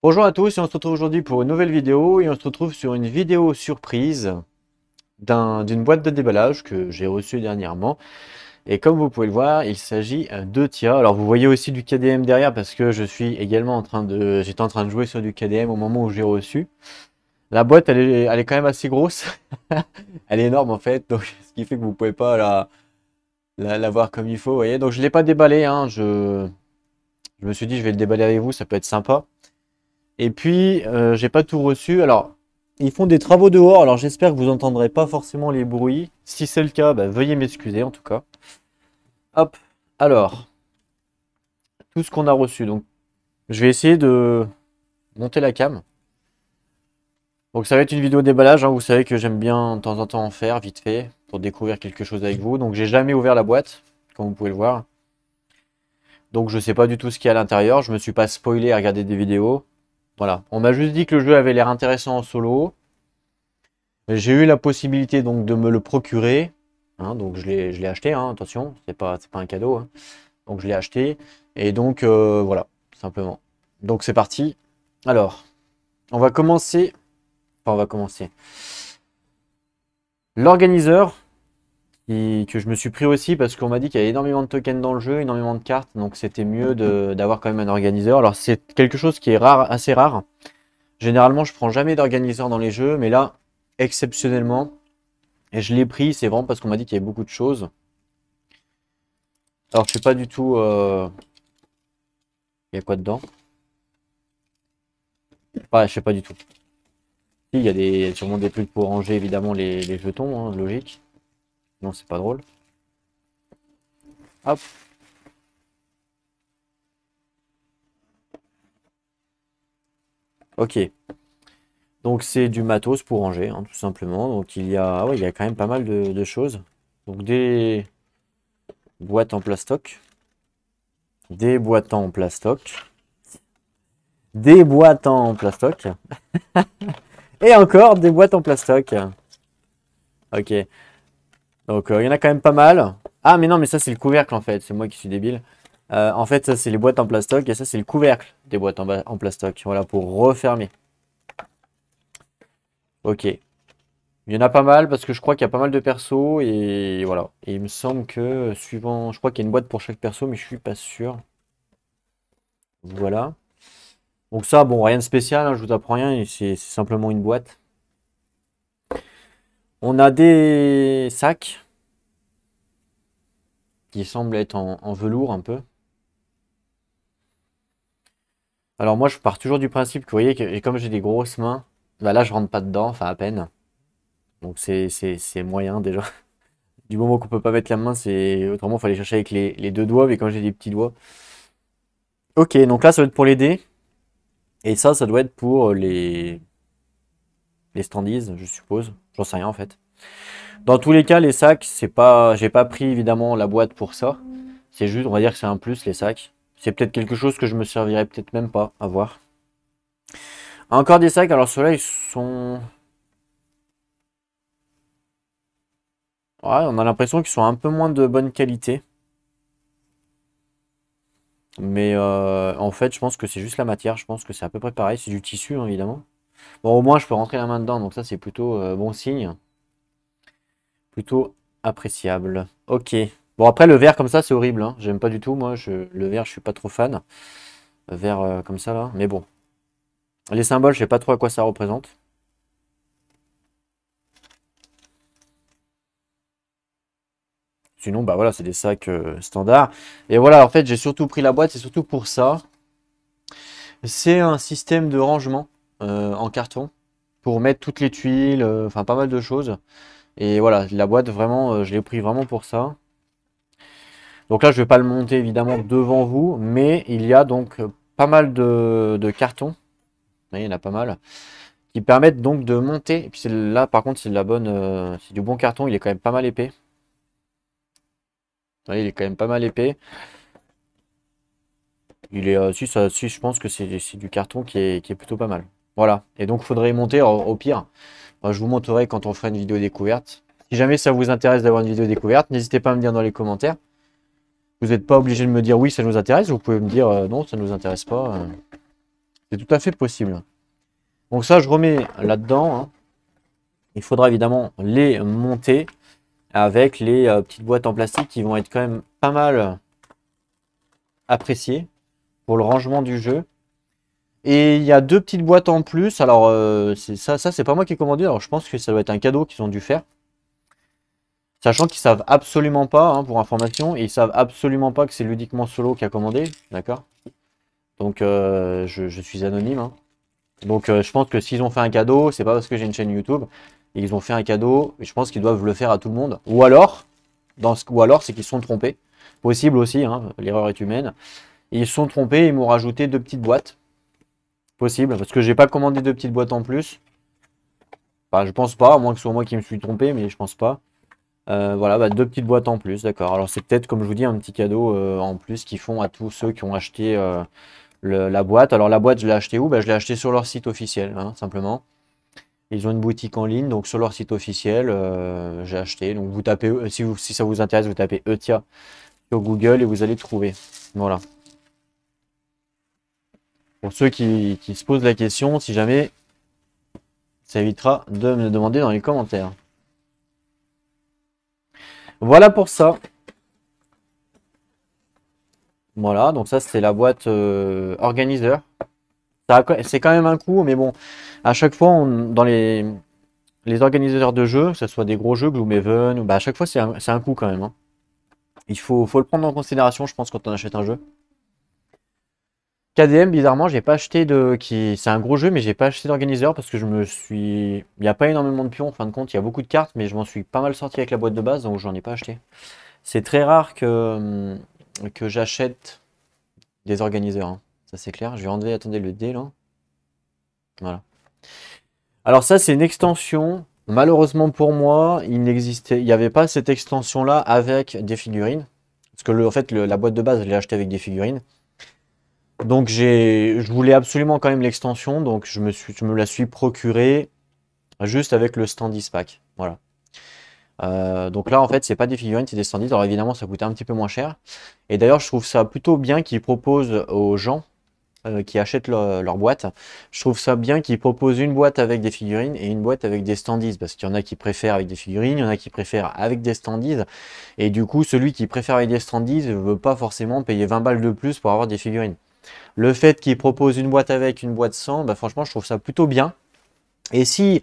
Bonjour à tous et on se retrouve aujourd'hui pour une nouvelle vidéo et on se retrouve sur une vidéo surprise d'une boîte de déballage que j'ai reçue dernièrement. Et comme vous pouvez le voir, il s'agit de Tia. Alors vous voyez aussi du KDM derrière parce que je suis également j'étais en train de jouer sur du KDM au moment où j'ai reçu. La boîte elle est quand même assez grosse. Elle est énorme en fait, donc ce qui fait que vous pouvez pas la voir comme il faut. Vous voyez, donc je l'ai pas déballé, hein. Je me suis dit je vais le déballer avec vous, ça peut être sympa. Et puis, j'ai pas tout reçu. Alors, ils font des travaux dehors. Alors, j'espère que vous entendrez pas forcément les bruits. Si c'est le cas, bah, veuillez m'excuser en tout cas. Hop. Alors, tout ce qu'on a reçu. Donc, je vais essayer de monter la cam. Donc, ça va être une vidéo déballage, hein. Vous savez que j'aime bien de temps en temps en faire, vite fait, pour découvrir quelque chose avec vous. Donc, j'ai jamais ouvert la boîte, comme vous pouvez le voir. Donc, je sais pas du tout ce qu'il y a à l'intérieur. Je me suis pas spoilé à regarder des vidéos. Voilà. On m'a juste dit que le jeu avait l'air intéressant en solo. J'ai eu la possibilité donc de me le procurer, hein, donc je l'ai acheté, hein, attention, c'est pas un cadeau, hein. Donc je l'ai acheté et donc voilà, simplement. Donc c'est parti. Alors, on va commencer. Enfin, on va commencer. L'organiseur que je me suis pris aussi parce qu'on m'a dit qu'il y avait énormément de tokens dans le jeu, énormément de cartes, donc c'était mieux d'avoir quand même un organiseur. Alors c'est quelque chose qui est rare, assez rare. Généralement, je prends jamais d'organiseur dans les jeux, mais là, exceptionnellement. Et je l'ai pris, c'est vraiment parce qu'on m'a dit qu'il y avait beaucoup de choses. Alors je sais pas du tout... Il y a quoi dedans? Ouais, je sais pas du tout. Si, il y a sûrement des trucs pour ranger évidemment les jetons, hein, logique. Non, c'est pas drôle. Hop. Ok. Donc c'est du matos pour ranger, hein, tout simplement. Donc ah ouais, il y a quand même pas mal de choses. Donc des boîtes en plastoc. Des boîtes en plastoc. Des boîtes en plastoc. Et encore des boîtes en plastoc. Ok. Donc il y en a quand même pas mal. Ah mais non, mais ça c'est le couvercle en fait. C'est moi qui suis débile. En fait, ça c'est les boîtes en plastoc et ça c'est le couvercle des boîtes en plastoc. Voilà, pour refermer. Ok. Il y en a pas mal parce que je crois qu'il y a pas mal de persos et voilà. Et il me semble que suivant... Je crois qu'il y a une boîte pour chaque perso mais je suis pas sûr. Voilà. Donc ça, bon, rien de spécial, hein, je vous apprends rien. C'est simplement une boîte. On a des sacs qui semblent être en velours un peu. Alors moi je pars toujours du principe que vous voyez que comme j'ai des grosses mains, bah là je rentre pas dedans, enfin à peine. Donc c'est moyen déjà. Du moment qu'on peut pas mettre la main, c'est autrement il fallait chercher avec les deux doigts, mais quand j'ai des petits doigts. Ok, donc là ça va être pour les dés. Et ça doit être pour les standees, je suppose. J'en sais rien en fait. Dans tous les cas, les sacs, c'est pas. J'ai pas pris évidemment la boîte pour ça. C'est juste, on va dire que c'est un plus les sacs. C'est peut-être quelque chose que je me servirais peut-être même pas, à voir. Encore des sacs, alors ceux-là ils sont... Ouais, on a l'impression qu'ils sont un peu moins de bonne qualité. Mais en fait, je pense que c'est juste la matière. Je pense que c'est à peu près pareil. C'est du tissu, hein, évidemment. Bon, au moins, je peux rentrer la main dedans. Donc ça, c'est plutôt bon signe. Plutôt appréciable. Ok. Bon, après, le verre comme ça, c'est horrible, hein. J'aime pas du tout. Moi, le verre, je suis pas trop fan. Le verre comme ça, là. Mais bon. Les symboles, je sais pas trop à quoi ça représente. Sinon, bah voilà, c'est des sacs standards. Et voilà, en fait, j'ai surtout pris la boîte, c'est surtout pour ça. C'est un système de rangement en carton pour mettre toutes les tuiles, enfin pas mal de choses. Et voilà, la boîte, vraiment, je l'ai pris vraiment pour ça. Donc là, je vais pas le monter évidemment devant vous, mais il y a donc pas mal de cartons. Il y en a pas mal qui permettent donc de monter. Et puis là, par contre, c'est de la bonne, c'est du bon carton. Il est quand même pas mal épais. Ouais, il est quand même pas mal épais. Il est, si, je pense que c'est du carton qui est plutôt pas mal. Voilà. Et donc, il faudrait monter au pire. Je vous montrerai quand on fera une vidéo découverte. Si jamais ça vous intéresse d'avoir une vidéo découverte, n'hésitez pas à me dire dans les commentaires. Vous n'êtes pas obligé de me dire oui, ça nous intéresse. Vous pouvez me dire non, ça ne nous intéresse pas. C'est tout à fait possible. Donc ça, je remets là-dedans, hein. Il faudra évidemment les monter avec les petites boîtes en plastique qui vont être quand même pas mal appréciées pour le rangement du jeu. Et il y a deux petites boîtes en plus. Alors, ça c'est pas moi qui ai commandé. Alors, je pense que ça doit être un cadeau qu'ils ont dû faire. Sachant qu'ils savent absolument pas, hein, pour information, et ils savent absolument pas que c'est Ludiquement Solo qui a commandé. D'accord? Donc, je suis anonyme, hein. Donc, je pense que s'ils ont fait un cadeau, c'est pas parce que j'ai une chaîne YouTube. Ils ont fait un cadeau, et je pense qu'ils doivent le faire à tout le monde. Ou alors, c'est qu'ils se sont trompés. Possible aussi, hein, l'erreur est humaine. Et ils se sont trompés, ils m'ont rajouté deux petites boîtes. Possible, parce que j'ai pas commandé deux petites boîtes en plus. Enfin, je pense pas, à moins que ce soit moi qui me suis trompé, mais je pense pas. Voilà, bah, deux petites boîtes en plus, d'accord. Alors c'est peut-être, comme je vous dis, un petit cadeau en plus qu'ils font à tous ceux qui ont acheté la boîte. Alors la boîte, je l'ai acheté où? Bah, je l'ai acheté sur leur site officiel, hein, simplement. Ils ont une boutique en ligne, donc sur leur site officiel, j'ai acheté. Donc vous tapez, si ça vous intéresse, vous tapez Eutia sur Google et vous allez trouver. Voilà. Pour ceux qui se posent la question, si jamais, ça évitera de me le demander dans les commentaires. Voilà pour ça. Voilà, donc ça c'est la boîte organiseur. C'est quand même un coût, mais bon, à chaque fois, dans les organisateurs de jeux, que ce soit des gros jeux, Gloomhaven, bah, à chaque fois c'est un coût quand même, hein. Il faut le prendre en considération, je pense, quand on achète un jeu. KDM, bizarrement, j'ai pas acheté c'est un gros jeu, mais j'ai pas acheté d'organiseur parce que il n'y a pas énormément de pions en fin de compte, il y a beaucoup de cartes, mais je m'en suis pas mal sorti avec la boîte de base, donc j'en ai pas acheté. C'est très rare que j'achète des organiseurs, hein. Ça c'est clair. Je vais enlever, attendez, le dé là. Voilà. Alors ça c'est une extension. Malheureusement pour moi, il n'y avait pas cette extension là avec des figurines. Parce que en fait, la boîte de base, je l'ai achetée avec des figurines. Donc je voulais absolument quand même l'extension, donc je me la suis procurée juste avec le Standees Pack. Voilà. Donc là en fait c'est pas des figurines, c'est des Standees. Alors évidemment ça coûtait un petit peu moins cher. Et d'ailleurs je trouve ça plutôt bien qu'ils proposent aux gens qui achètent leur boîte. Je trouve ça bien qu'ils proposent une boîte avec des figurines et une boîte avec des Standees. Parce qu'il y en a qui préfèrent avec des figurines, il y en a qui préfèrent avec des Standees. Et du coup celui qui préfère avec des Standees ne veut pas forcément payer 20 balles de plus pour avoir des figurines. Le fait qu'ils proposent une boîte avec, une boîte sans, bah franchement, je trouve ça plutôt bien. Et si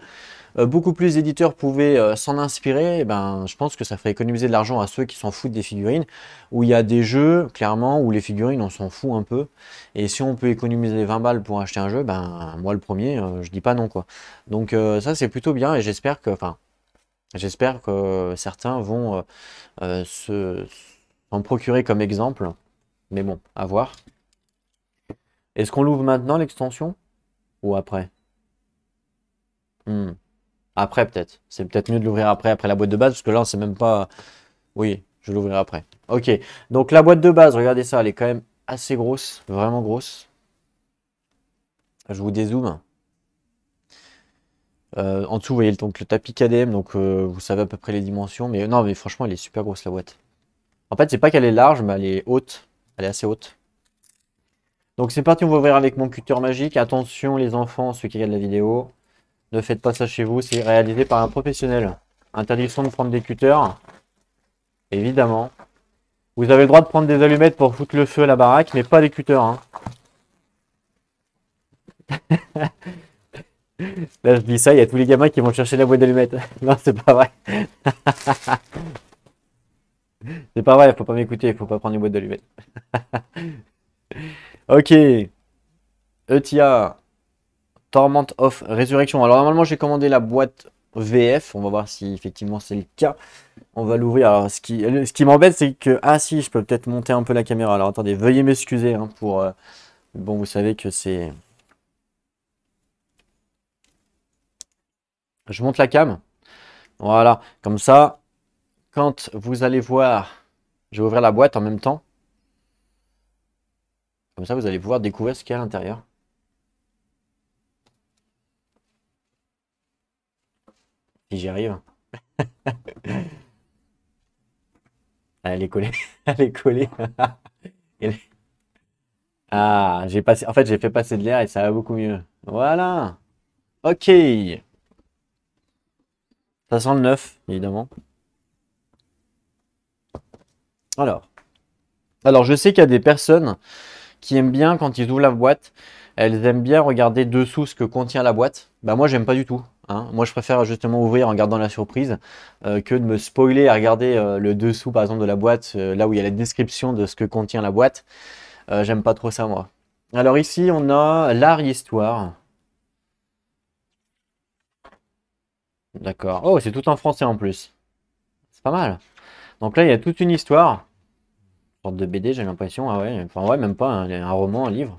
beaucoup plus d'éditeurs pouvaient s'en inspirer, eh ben, je pense que ça ferait économiser de l'argent à ceux qui s'en foutent des figurines, où il y a des jeux, clairement, où les figurines, on s'en fout un peu. Et si on peut économiser les 20 balles pour acheter un jeu, ben, moi le premier, je dis pas non, quoi. Donc ça, c'est plutôt bien, et j'espère que certains vont s'en procurer comme exemple. Mais bon, à voir. Est-ce qu'on l'ouvre maintenant, l'extension? Ou après? Hmm. Après, peut-être. C'est peut-être mieux de l'ouvrir après la boîte de base, parce que là, c'est même pas... Oui, je l'ouvrirai après. Ok, donc la boîte de base, regardez ça, elle est quand même assez grosse, vraiment grosse. Je vous dézoome. En dessous, vous voyez donc, le tapis KDM, donc vous savez à peu près les dimensions. Mais non, mais franchement, elle est super grosse, la boîte. En fait, c'est pas qu'elle est large, mais elle est haute. Elle est assez haute. Donc c'est parti, on va ouvrir avec mon cutter magique. Attention les enfants, ceux qui regardent la vidéo. Ne faites pas ça chez vous, c'est réalisé par un professionnel. Interdiction de prendre des cutters, évidemment. Vous avez le droit de prendre des allumettes pour foutre le feu à la baraque, mais pas des cutters, hein. Là, je dis ça, il y a tous les gamins qui vont chercher la boîte d'allumettes. Non, c'est pas vrai. C'est pas vrai, faut pas m'écouter, il faut pas prendre les boîtes d'allumettes. Ok. Eutia, Torment of Resurrection. Alors normalement j'ai commandé la boîte VF, on va voir si effectivement c'est le cas. On va l'ouvrir. Alors ce qui m'embête c'est que... Ah si, je peux peut-être monter un peu la caméra. Alors attendez, veuillez m'excuser hein, pour... Bon, vous savez que c'est... Je monte la cam. Voilà, comme ça, quand vous allez voir... Je vais ouvrir la boîte en même temps. Comme ça, vous allez pouvoir découvrir ce qu'il y a à l'intérieur. Si j'y arrive. Elle est collée. Elle est collée. Elle est- Ah, j'ai passé. En fait, j'ai fait passer de l'air et ça va beaucoup mieux. Voilà. Ok. Ça sent le neuf, évidemment. Alors. Alors, je sais qu'il y a des personnes qui aiment bien quand ils ouvrent la boîte, elles aiment bien regarder dessous ce que contient la boîte. Bah moi j'aime pas du tout, hein. Moi je préfère justement ouvrir en gardant la surprise que de me spoiler à regarder le dessous par exemple de la boîte, là où il y a la description de ce que contient la boîte. J'aime pas trop ça moi. Alors ici on a l'art et histoire. D'accord. Oh c'est tout en français en plus. C'est pas mal. Donc là il y a toute une histoire. Une sorte de BD j'ai l'impression. Ah ouais, enfin ouais même pas, un roman, un livre.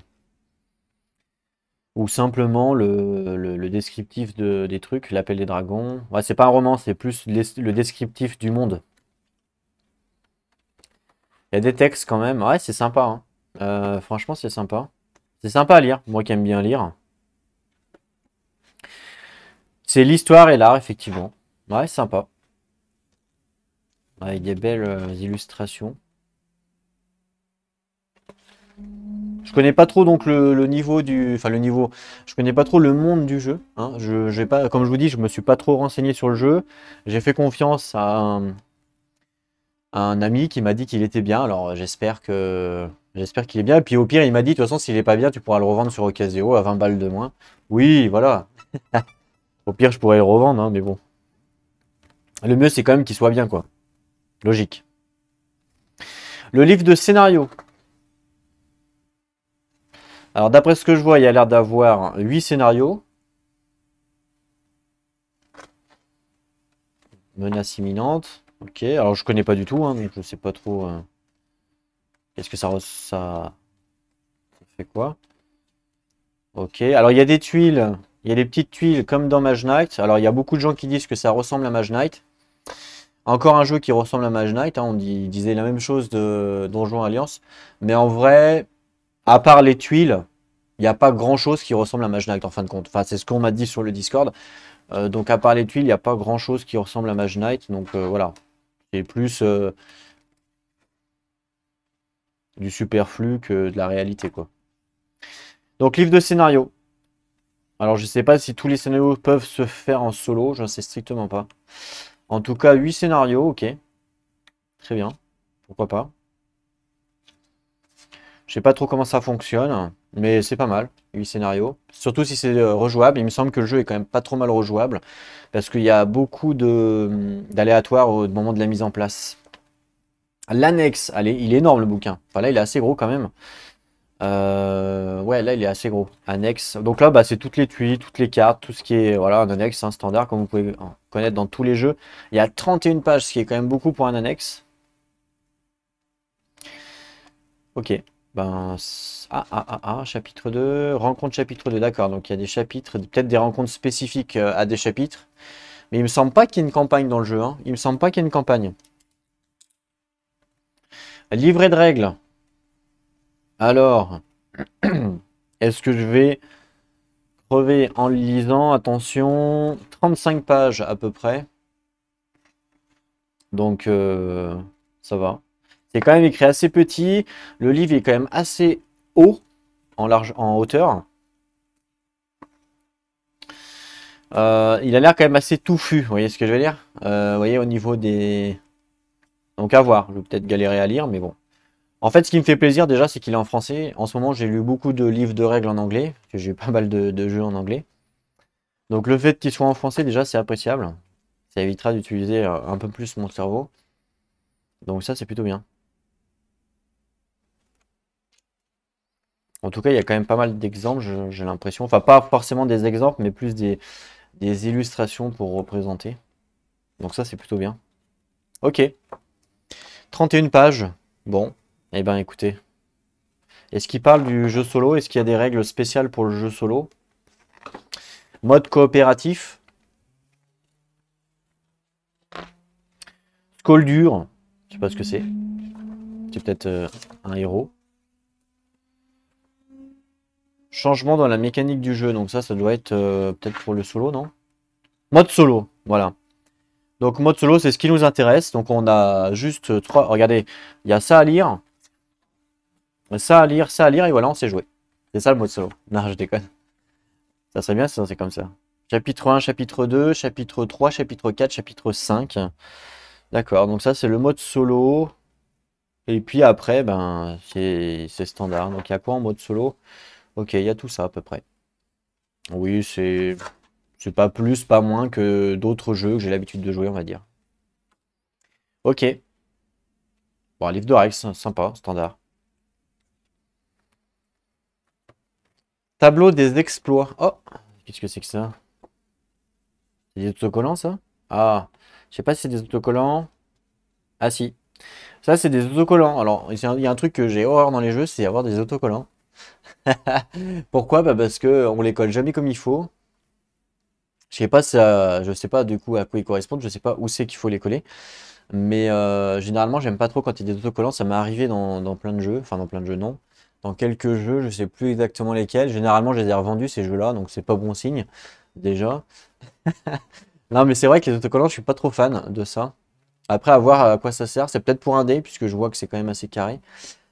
Ou simplement le descriptif des trucs, l'appel des dragons. Ouais, c'est pas un roman, c'est plus le descriptif du monde. Il y a des textes quand même. Ouais, c'est sympa, hein. Franchement, c'est sympa. C'est sympa à lire, moi qui aime bien lire. C'est l'histoire et l'art, effectivement. Ouais, sympa. Avec des belles illustrations. Je connais pas trop donc le niveau du, enfin le niveau. Je connais pas trop le monde du jeu, hein. J'ai pas, comme je vous dis, je me suis pas trop renseigné sur le jeu. J'ai fait confiance à un ami qui m'a dit qu'il était bien. Alors j'espère qu'il est bien. Et puis au pire, il m'a dit de toute façon, s'il est pas bien, tu pourras le revendre sur Ocasio à 20 balles de moins. Oui, voilà. Au pire, je pourrais le revendre, hein, mais bon. Le mieux, c'est quand même qu'il soit bien, quoi. Logique. Le livre de scénario. Alors d'après ce que je vois, il y a l'air d'avoir 8 scénarios. Menace imminente. Ok, alors je connais pas du tout, hein, donc je sais pas trop. Qu'est-ce que ça fait quoi? Ok, alors il y a des tuiles. Il y a des petites tuiles comme dans Mage Knight. Alors il y a beaucoup de gens qui disent que ça ressemble à Mage Knight. Encore un jeu qui ressemble à Mage Knight, hein, disait la même chose de Donjon Alliance. Mais en vrai, à part les tuiles, il n'y a pas grand chose qui ressemble à Mage Knight en fin de compte. Enfin, c'est ce qu'on m'a dit sur le Discord. Donc à part les tuiles, il n'y a pas grand chose qui ressemble à Mage Knight. Donc voilà. C'est plus du superflu que de la réalité, quoi. Donc livre de scénario. Alors je sais pas si tous les scénarios peuvent se faire en solo, je ne sais strictement pas. En tout cas, 8 scénarios, ok. Très bien. Pourquoi pas. Je sais pas trop comment ça fonctionne, mais c'est pas mal, 8 scénarios. Surtout si c'est rejouable. Il me semble que le jeu est quand même pas trop mal rejouable. Parce qu'il y a beaucoup d'aléatoires au moment de la mise en place. L'annexe, allez, il est énorme le bouquin. Enfin là, il est assez gros quand même. Ouais, là, il est assez gros. Annexe. Donc là, bah, c'est toutes les tuiles, toutes les cartes, tout ce qui est voilà, un annexe, un standard, comme vous pouvez en connaître dans tous les jeux. Il y a 31 pages, ce qui est quand même beaucoup pour un annexe. Ok. Ben, chapitre 2. Rencontre chapitre 2, d'accord. Donc il y a des chapitres, peut-être des rencontres spécifiques à des chapitres. Mais il me semble pas qu'il y ait une campagne dans le jeu, hein. Il me semble pas qu'il y ait une campagne. Livret de règles. Alors, est-ce que je vais crever en le lisant? Attention, 35 pages à peu près. Donc, ça va. C'est quand même écrit assez petit. Le livre est quand même assez haut en hauteur. Il a l'air quand même assez touffu, vous voyez ce que je veux dire? Vous voyez au niveau des... Donc à voir, je vais peut-être galérer à lire, mais bon. En fait, ce qui me fait plaisir déjà, c'est qu'il est en français. En ce moment, j'ai lu beaucoup de livres de règles en anglais, parce que j'ai eu pas mal de jeux en anglais. Donc le fait qu'il soit en français, déjà, c'est appréciable. Ça évitera d'utiliser un peu plus mon cerveau. Donc ça, c'est plutôt bien. En tout cas, il y a quand même pas mal d'exemples, j'ai l'impression. Enfin, pas forcément des exemples, mais plus des illustrations pour représenter. Donc ça, c'est plutôt bien. Ok. 31 pages. Bon. Eh ben, écoutez. Est-ce qu'il parle du jeu solo? Est-ce qu'il y a des règles spéciales pour le jeu solo? Mode coopératif. Skoldur. Je sais pas ce que c'est. C'est peut-être un héros. Changement dans la mécanique du jeu. Donc ça doit être peut-être pour le solo, non? Mode solo. Voilà. Donc mode solo, c'est ce qui nous intéresse. Donc on a juste 3. Regardez, il y a ça à lire. ça à lire, et voilà, on sait jouer. C'est ça le mode solo. Non, je déconne. Ça serait bien si c'est comme ça. Chapitre 1, chapitre 2, chapitre 3, chapitre 4, chapitre 5. D'accord, donc ça c'est le mode solo. Et puis après, ben c'est standard. Donc il y a quoi en mode solo? Ok, il y a tout ça à peu près. Oui, c'est pas plus, pas moins que d'autres jeux que j'ai l'habitude de jouer, on va dire. Ok. Bon, un livre de règles, sympa, standard. Tableau des exploits. Oh, qu'est-ce que c'est que ça? C'est des autocollants, ça? Ah, je sais pas si c'est des autocollants. Ah si. Ça, c'est des autocollants. Alors, il y a un truc que j'ai horreur dans les jeux, c'est avoir des autocollants. Pourquoi? Bah parce que on les colle jamais comme il faut. Je sais pas du coup à quoi ils correspondent, je sais pas où c'est qu'il faut les coller. Mais généralement, j'aime pas trop quand il y a des autocollants. Ça m'est arrivé dans plein de jeux. Enfin, dans plein de jeux, non. Dans quelques jeux, je sais plus exactement lesquels. Généralement, je les ai revendus ces jeux-là, donc c'est pas bon signe, déjà. Non, mais c'est vrai que les autocollants, je suis pas trop fan de ça. Après, à voir à quoi ça sert. C'est peut-être pour un dé, puisque je vois que c'est quand même assez carré.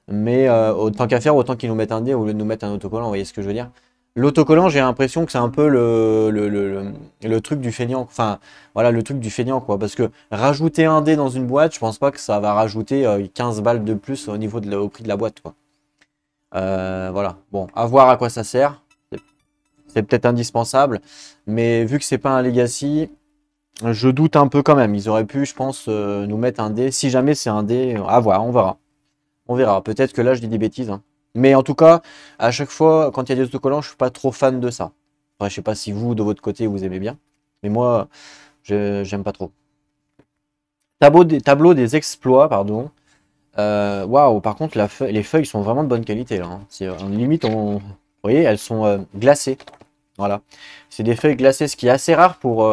Mais autant qu'à faire, autant qu'ils nous mettent un dé au lieu de nous mettre un autocollant, vous voyez ce que je veux dire? L'autocollant, j'ai l'impression que c'est un peu le truc du feignant. Enfin, voilà, le truc du feignant, quoi. Parce que rajouter un dé dans une boîte, je pense pas que ça va rajouter 15 balles de plus au niveau au prix de la boîte, quoi. Voilà. Bon, à voir à quoi ça sert. C'est peut-être indispensable. Mais vu que c'est pas un Legacy, je doute un peu quand même. Ils auraient pu, je pense, nous mettre un dé. Si jamais c'est un dé, à voir, on verra. On verra. Peut-être que là, je dis des bêtises, hein. Mais en tout cas, à chaque fois, quand il y a des autocollants, je suis pas trop fan de ça. Après, je sais pas si vous, de votre côté, vous aimez bien. Mais moi, j'aime pas trop. Tableau des exploits, pardon. Waouh, par contre, les feuilles sont vraiment de bonne qualité, là, hein. Limite, vous voyez, elles sont glacées. Voilà. C'est des feuilles glacées, ce qui est assez rare pour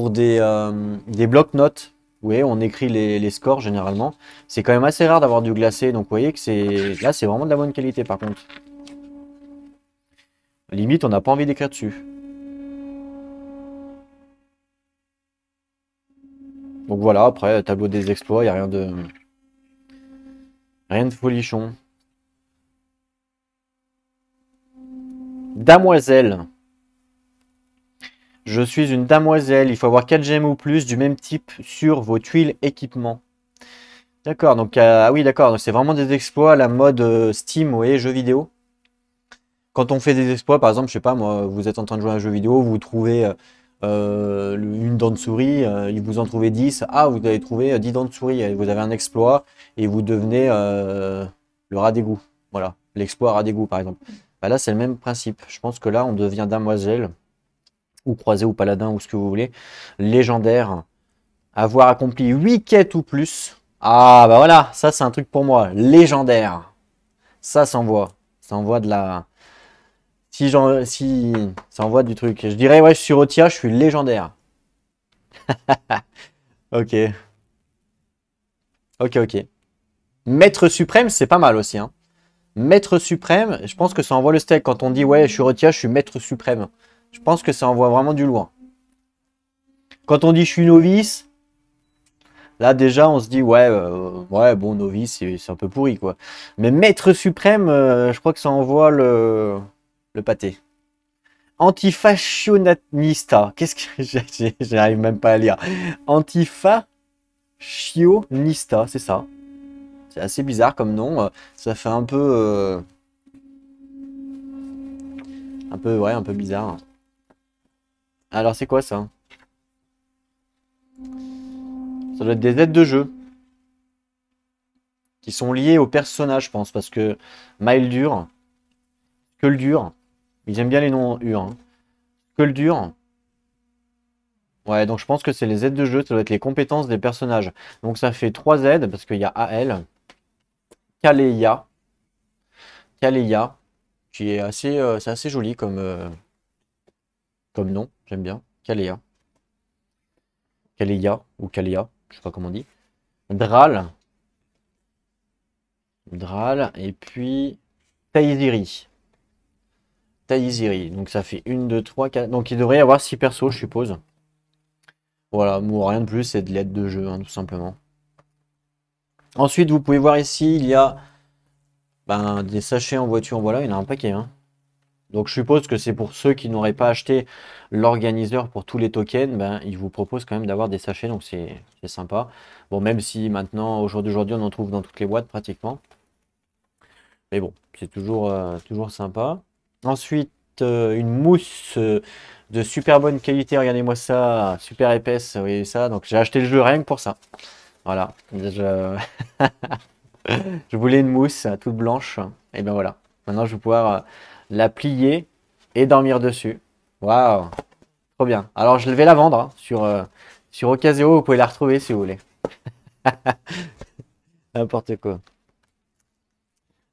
des blocs-notes. Vous voyez, on écrit les scores généralement. C'est quand même assez rare d'avoir du glacé. Donc vous voyez que là, c'est vraiment de la bonne qualité par contre. Limite, on n'a pas envie d'écrire dessus. Donc voilà, après, tableau des exploits, il n'y a rien de folichon. Damoiselle. Je suis une damoiselle. Il faut avoir 4 gemmes ou plus du même type sur vos tuiles équipement. D'accord, donc ah oui, d'accord. C'est vraiment des exploits à la mode Steam, vous voyez, jeux vidéo. Quand on fait des exploits, par exemple, je sais pas moi, vous êtes en train de jouer à un jeu vidéo, vous trouvez une dent de souris, vous en trouvez 10. Ah, vous avez trouvé 10 dents de souris, et vous avez un exploit et vous devenez le rat d'égout. Voilà, l'exploit rat d'égout par exemple. Bah là, c'est le même principe. Je pense que là, on devient damoiselle, ou croisé, ou paladin, ou ce que vous voulez. Légendaire. Avoir accompli 8 quêtes ou plus. Ah, bah voilà, ça c'est un truc pour moi. Légendaire. Ça envoie. Ça envoie de la. Si ça envoie du truc. Je dirais, ouais, je suis Rotia, je suis légendaire. Ok, ok. Maître suprême, c'est pas mal aussi, hein. Maître suprême, je pense que ça envoie le steak. Quand on dit, ouais, je suis Rotia, je suis maître suprême. Je pense que ça envoie vraiment du lourd. Quand on dit, je suis novice, là déjà, on se dit, ouais, ouais, bon, novice, c'est un peu pourri, quoi. Mais maître suprême, je crois que ça envoie le pâté. Antifascionista. Qu'est-ce que j'arrive même pas à lire. Antifascionista, c'est ça. C'est assez bizarre comme nom. Ça fait ouais, un peu bizarre. Alors c'est quoi ça? Ça doit être des aides de jeu qui sont liées au personnage, je pense, parce que Mildur, Skuldur, ils aiment bien les noms U, hein. Skuldur. Ouais, donc je pense que c'est les aides de jeu, ça doit être les compétences des personnages. Donc ça fait 3 aides, parce qu'il y a AL, Kaleya, Kaleya, qui est c'est assez joli comme nom, j'aime bien. Kaleya. Kaleya, ou Kaleya, je sais pas comment on dit. Dral, et puis Taiziri. Taiziri, donc ça fait 1, 2, 3, 4. Donc il devrait y avoir 6 persos, je suppose. Voilà, bon, rien de plus, c'est de l'aide de jeu, hein, tout simplement. Ensuite, vous pouvez voir ici, il y a des sachets en voiture. Voilà, il y en a un paquet, hein. Donc je suppose que c'est pour ceux qui n'auraient pas acheté l'organiseur pour tous les tokens, ils vous proposent quand même d'avoir des sachets, donc c'est sympa. Bon, même si maintenant, aujourd'hui, on en trouve dans toutes les boîtes pratiquement. Mais bon, c'est toujours sympa. Ensuite, une mousse de super bonne qualité, regardez-moi ça, super épaisse, vous voyez ça. Donc j'ai acheté le jeu rien que pour ça. Voilà, je voulais une mousse toute blanche, et ben voilà. Maintenant, je vais pouvoir la plier et dormir dessus. Waouh, trop bien. Alors, je vais la vendre hein, sur Ocasio, vous pouvez la retrouver si vous voulez. N'importe quoi.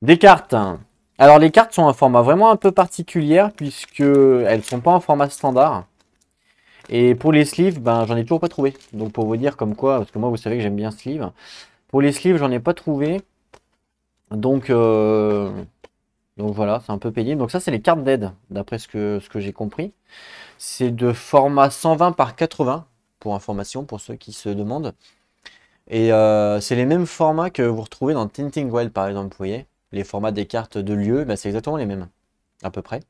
Des cartes. Alors, les cartes sont un format vraiment un peu particulier, puisque elles sont pas en format standard. Et pour les sleeves, j'en ai toujours pas trouvé. Donc, pour vous dire comme quoi, parce que moi, vous savez que j'aime bien sleeve. Pour les sleeves, j'en ai pas trouvé. Donc voilà, c'est un peu pénible. Donc ça, c'est les cartes d'aide, d'après ce que j'ai compris. C'est de format 120 par 80, pour information, pour ceux qui se demandent. Et c'est les mêmes formats que vous retrouvez dans Tinting Well, par exemple, vous voyez. Les formats des cartes de lieu, c'est exactement les mêmes, à peu près.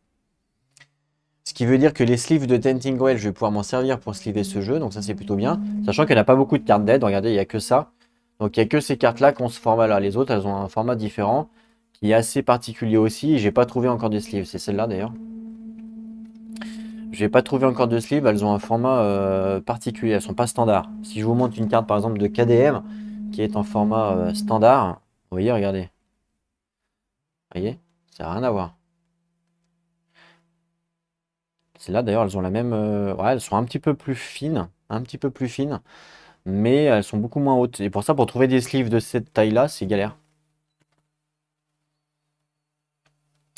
Ce qui veut dire que les sleeves de Tinting Well, je vais pouvoir m'en servir pour sleever ce jeu, donc ça c'est plutôt bien. Sachant qu'il n'y a pas beaucoup de cartes d'aide, regardez, il n'y a que ça. Donc il n'y a que ces cartes-là qui ont ce format-là. Les autres, elles ont un format différent, qui est assez particulier aussi. J'ai pas trouvé encore de sleeves, c'est celle-là d'ailleurs. J'ai pas trouvé encore de sleeves, elles ont un format particulier, elles sont pas standards. Si je vous montre une carte par exemple de KDM, qui est en format standard, vous voyez, regardez. Vous voyez, ça n'a rien à voir. Celles-là d'ailleurs, elles ont la même... ouais, elles sont un petit peu plus fines, mais elles sont beaucoup moins hautes. Et pour ça, pour trouver des sleeves de cette taille-là, c'est galère.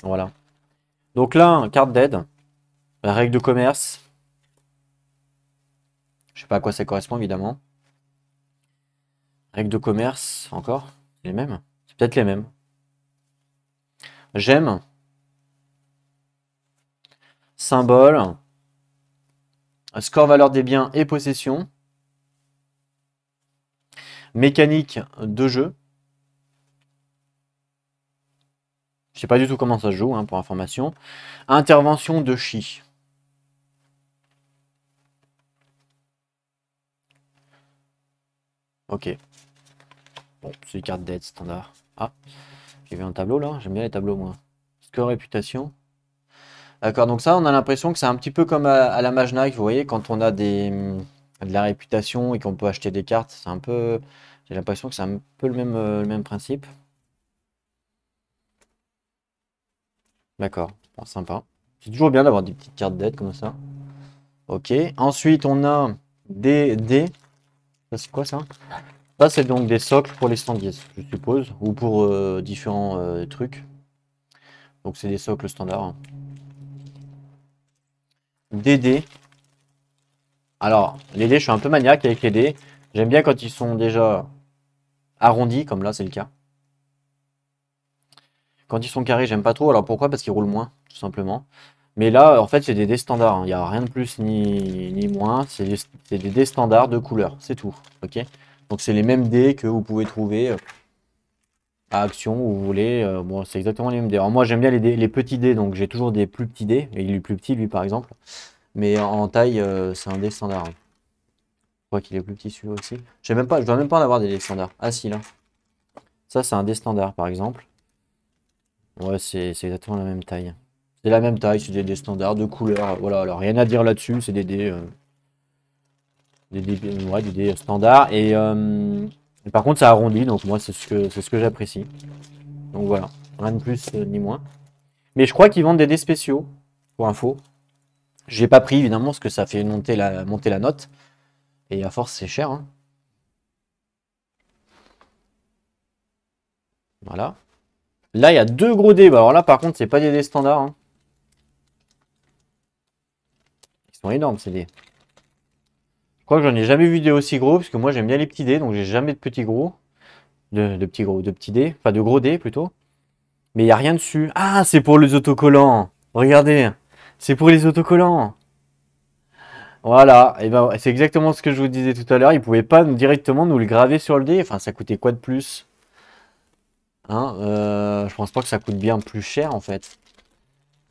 Voilà. Donc là, carte d'aide, la règle de commerce. Je sais pas à quoi ça correspond évidemment. Règle de commerce, encore, c'est les mêmes. C'est peut-être les mêmes. J'aime. Symbole. Score valeur des biens et possession. Mécanique de jeu. Je sais pas du tout comment ça se joue, hein, pour information. Intervention de chi. Ok. Bon, c'est une carte d'aide standard. Ah, j'ai vu un tableau là. J'aime bien les tableaux, moi. Score réputation. D'accord, donc ça, on a l'impression que c'est un petit peu comme à la Mage Knight, vous voyez, quand on a de la réputation et qu'on peut acheter des cartes, c'est un peu... J'ai l'impression que c'est un peu le même principe. D'accord, bon, sympa. C'est toujours bien d'avoir des petites cartes d'aide comme ça. Ok, ensuite on a des dés. Ça c'est quoi ça? Ça c'est donc des socles pour les standiers, je suppose, ou pour différents trucs. Donc c'est des socles standards. Des dés. Alors, les dés, je suis un peu maniaque avec les dés. J'aime bien quand ils sont déjà arrondis, comme là c'est le cas. Quand ils sont carrés, j'aime pas trop. Alors pourquoi? Parce qu'ils roulent moins, tout simplement. Mais là, en fait, c'est des dés standards, hein. Il n'y a rien de plus ni moins. C'est des dés standards de couleur, c'est tout. Ok. Donc c'est les mêmes dés que vous pouvez trouver à Action où vous voulez. Bon, c'est exactement les mêmes dés. Alors moi, j'aime bien les petits dés, donc j'ai toujours des plus petits dés. Et il est plus petit, lui, par exemple. Mais en taille, c'est un dé standard, hein. Je crois qu'il est plus petit celui-là aussi. Je dois même pas en avoir des dés standards. Ah si, là. Ça, c'est un dé standard, par exemple. Ouais, c'est exactement la même taille. C'est la même taille, c'est des dés standards de couleur. Voilà, alors rien à dire là-dessus, c'est des dés, ouais, des dés standards. Et par contre, ça arrondit, donc moi, c'est ce que j'apprécie. Donc voilà, rien de plus ni moins. Mais je crois qu'ils vendent des dés spéciaux, pour info. J'ai pas pris évidemment parce que ça fait monter la note. Et à force, c'est cher, hein. Voilà. Là, il y a deux gros dés. Bah, alors là, par contre, c'est pas des dés standards, hein. Ils sont énormes, ces dés. Je crois que j'en ai jamais vu des aussi gros, parce que moi, j'aime bien les petits dés, donc j'ai jamais de petits gros. De petits dés. Enfin, de gros dés, plutôt. Mais il n'y a rien dessus. Ah, c'est pour les autocollants. Regardez. C'est pour les autocollants. Voilà, et ben c'est exactement ce que je vous disais tout à l'heure. Ils pouvaient pas directement nous le graver sur le dé. Enfin, ça coûtait quoi de plus? Hein, je pense pas que ça coûte bien plus cher en fait.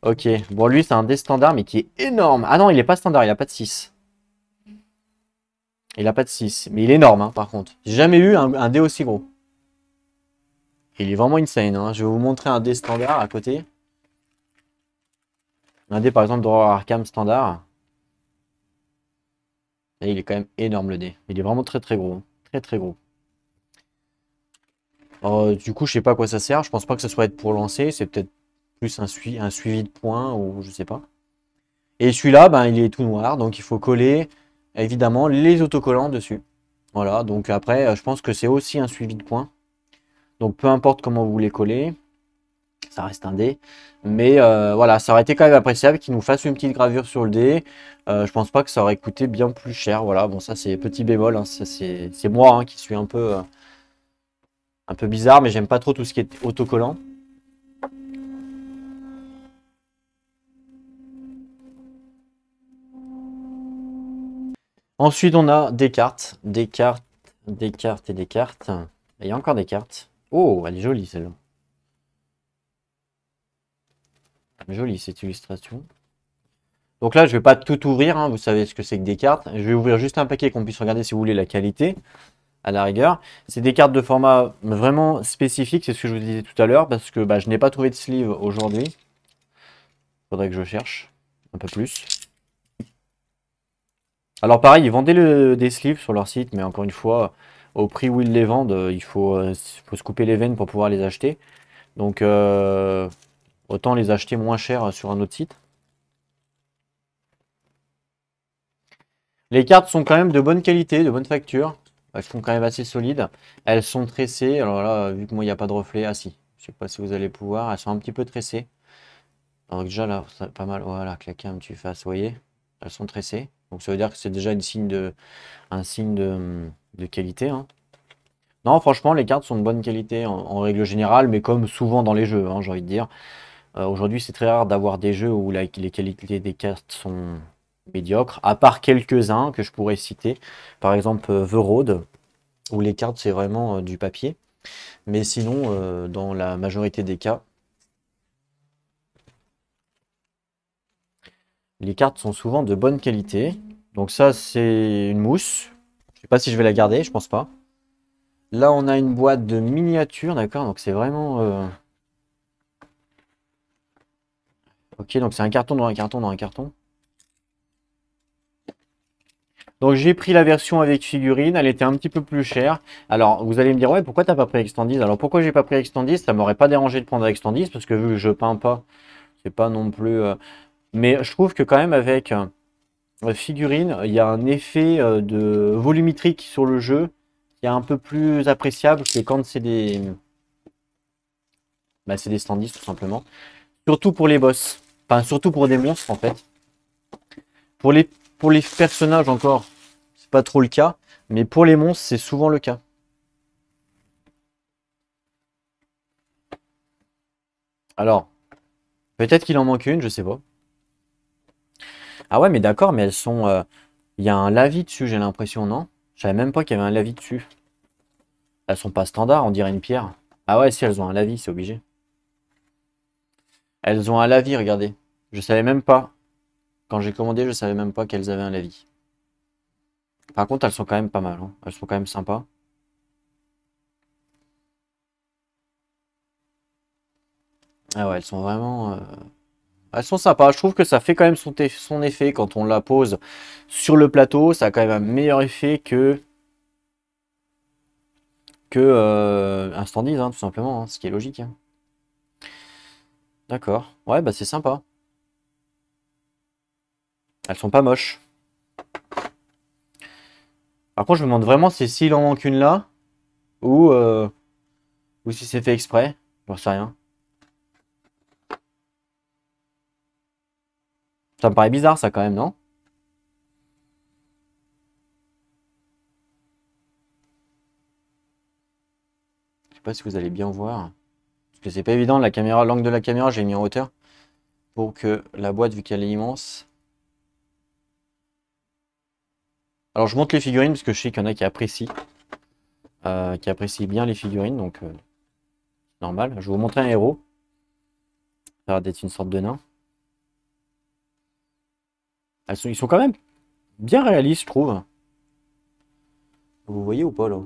Ok, bon lui c'est un dé standard mais qui est énorme. Ah non, il est pas standard, il a pas de 6. Il a pas de 6, mais il est énorme hein, par contre. J'ai jamais eu un dé aussi gros. Il est vraiment insane, hein. Je vais vous montrer un dé standard à côté. Un dé par exemple d'Horror Arkham standard. Et il est quand même énorme le dé. Il est vraiment très très gros. Très très gros. Du coup, je sais pas à quoi ça sert. Je pense pas que ça soit être pour lancer. C'est peut-être plus un suivi de points ou je sais pas. Et celui-là, ben, il est tout noir. Donc il faut coller évidemment les autocollants dessus. Voilà. Donc après, je pense que c'est aussi un suivi de points. Donc peu importe comment vous les collez. Ça reste un dé. Mais voilà, ça aurait été quand même appréciable qu'ils nous fassent une petite gravure sur le dé. Je pense pas que ça aurait coûté bien plus cher. Voilà, bon ça c'est petit bémol, hein. Ça, c'est moi hein, qui suis un peu bizarre, mais j'aime pas trop tout ce qui est autocollant. Ensuite on a des cartes, des cartes, des cartes et des cartes. Et il y a encore des cartes. Oh, elle est jolie celle-là. Jolie cette illustration. Donc là, je vais pas tout ouvrir, hein, vous savez ce que c'est que des cartes. Je vais ouvrir juste un paquet qu'on puisse regarder si vous voulez la qualité, à la rigueur. C'est des cartes de format vraiment spécifique, c'est ce que je vous disais tout à l'heure, parce que bah, je n'ai pas trouvé de sleeve aujourd'hui. Faudrait que je cherche un peu plus. Alors pareil, ils vendaient des sleeves sur leur site, mais encore une fois, au prix où ils les vendent, faut se couper les veines pour pouvoir les acheter. Donc autant les acheter moins cher sur un autre site. Les cartes sont quand même de bonne qualité, de bonne facture. Elles sont quand même assez solides. Elles sont tressées. Alors là, vu que moi, il n'y a pas de reflet. Ah si, je sais pas si vous allez pouvoir. Elles sont un petit peu tressées. Alors déjà là, c'est pas mal. Voilà, claquer un petit face, vous voyez. Elles sont tressées. Donc ça veut dire que c'est déjà un signe de qualité, hein. Non, franchement, les cartes sont de bonne qualité en règle générale, mais comme souvent dans les jeux, hein, j'ai envie de dire. Aujourd'hui, c'est très rare d'avoir des jeux où les qualités des cartes sont médiocres, à part quelques-uns que je pourrais citer. Par exemple, The Road, où les cartes, c'est vraiment du papier. Mais sinon, dans la majorité des cas, les cartes sont souvent de bonne qualité. Donc ça, c'est une mousse. Je sais pas si je vais la garder, je pense pas. Là, on a une boîte de miniatures, d'accord? Donc c'est vraiment... Ok, donc c'est un carton dans un carton dans un carton. Donc j'ai pris la version avec figurine, elle était un petit peu plus chère. Alors vous allez me dire, ouais, pourquoi t'as pas pris Extendis? Alors pourquoi j'ai pas pris Extendis? Ça m'aurait pas dérangé de prendre Extendis, parce que vu que je peins pas, c'est pas non plus... Mais je trouve que quand même avec figurine, il y a un effet de volumétrique sur le jeu qui est un peu plus appréciable que quand c'est c'est des standees tout simplement. Surtout pour les boss. Enfin, surtout pour des monstres en fait. Pour les, pour les personnages encore, c'est pas trop le cas. Mais pour les monstres, c'est souvent le cas. Alors, peut-être qu'il en manque une, je sais pas. Ah ouais, mais d'accord, mais elles sont... Il y a un lavis dessus, j'ai l'impression, non? Je savais même pas qu'il y avait un lavis dessus. Elles sont pas standards, on dirait une pierre. Ah ouais, si, elles ont un lavis, c'est obligé. Elles ont un lavis, regardez. Je savais même pas. Quand j'ai commandé, je savais même pas qu'elles avaient un lavis. Par contre, elles sont quand même pas mal, hein. Elles sont quand même sympas. Ah ouais, elles sont vraiment... Elles sont sympas. Je trouve que ça fait quand même son effet quand on la pose sur le plateau. Ça a quand même un meilleur effet que un standees, hein, tout simplement, hein, ce qui est logique, hein. D'accord. Ouais, bah c'est sympa. Elles sont pas moches. Par contre, je me demande vraiment si s'il en manque une là ou, euh, ou si c'est fait exprès. J'en sais rien. Ça me paraît bizarre ça quand même, non? Je sais pas si vous allez bien voir. Parce que c'est pas évident, la caméra, l'angle de la caméra, j'ai mis en hauteur pour que la boîte, vu qu'elle est immense. Alors je monte les figurines parce que je sais qu'il y en a qui apprécient bien les figurines, donc normal. Je vais vous montrer un héros. Ça a l'air d'être une sorte de nain. Ils sont quand même bien réalistes, je trouve. Vous voyez ou pas là?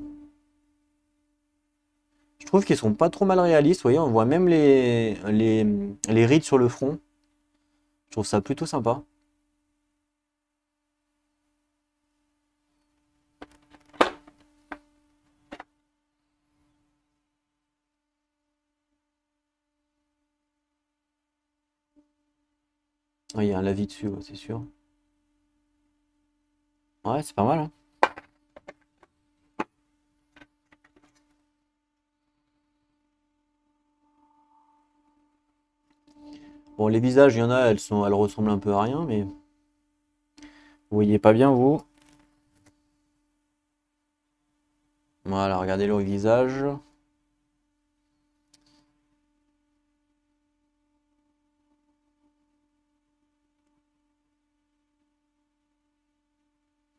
Je trouve qu'ils sont pas trop mal réalistes. Vous voyez, on voit même les rides sur le front. Je trouve ça plutôt sympa. Ah, il y a un lavis dessus, ouais, c'est sûr. Ouais, c'est pas mal, hein. Bon, les visages, il y en a, elles ressemblent un peu à rien, mais vous voyez pas bien, vous. Voilà, regardez leur visage.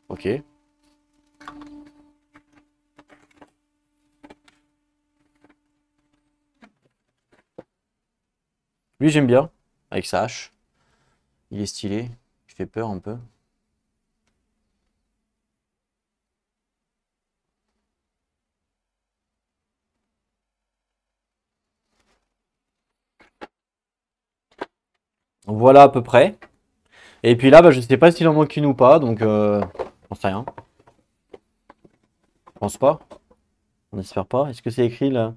Ok. Lui, j'aime bien, avec sa hache. Il est stylé. Il fait peur un peu. Voilà à peu près. Et puis là, bah, je sais pas s'il en manque une ou pas, donc j'en sais rien. Je pense pas. On espère pas. Est-ce que c'est écrit là?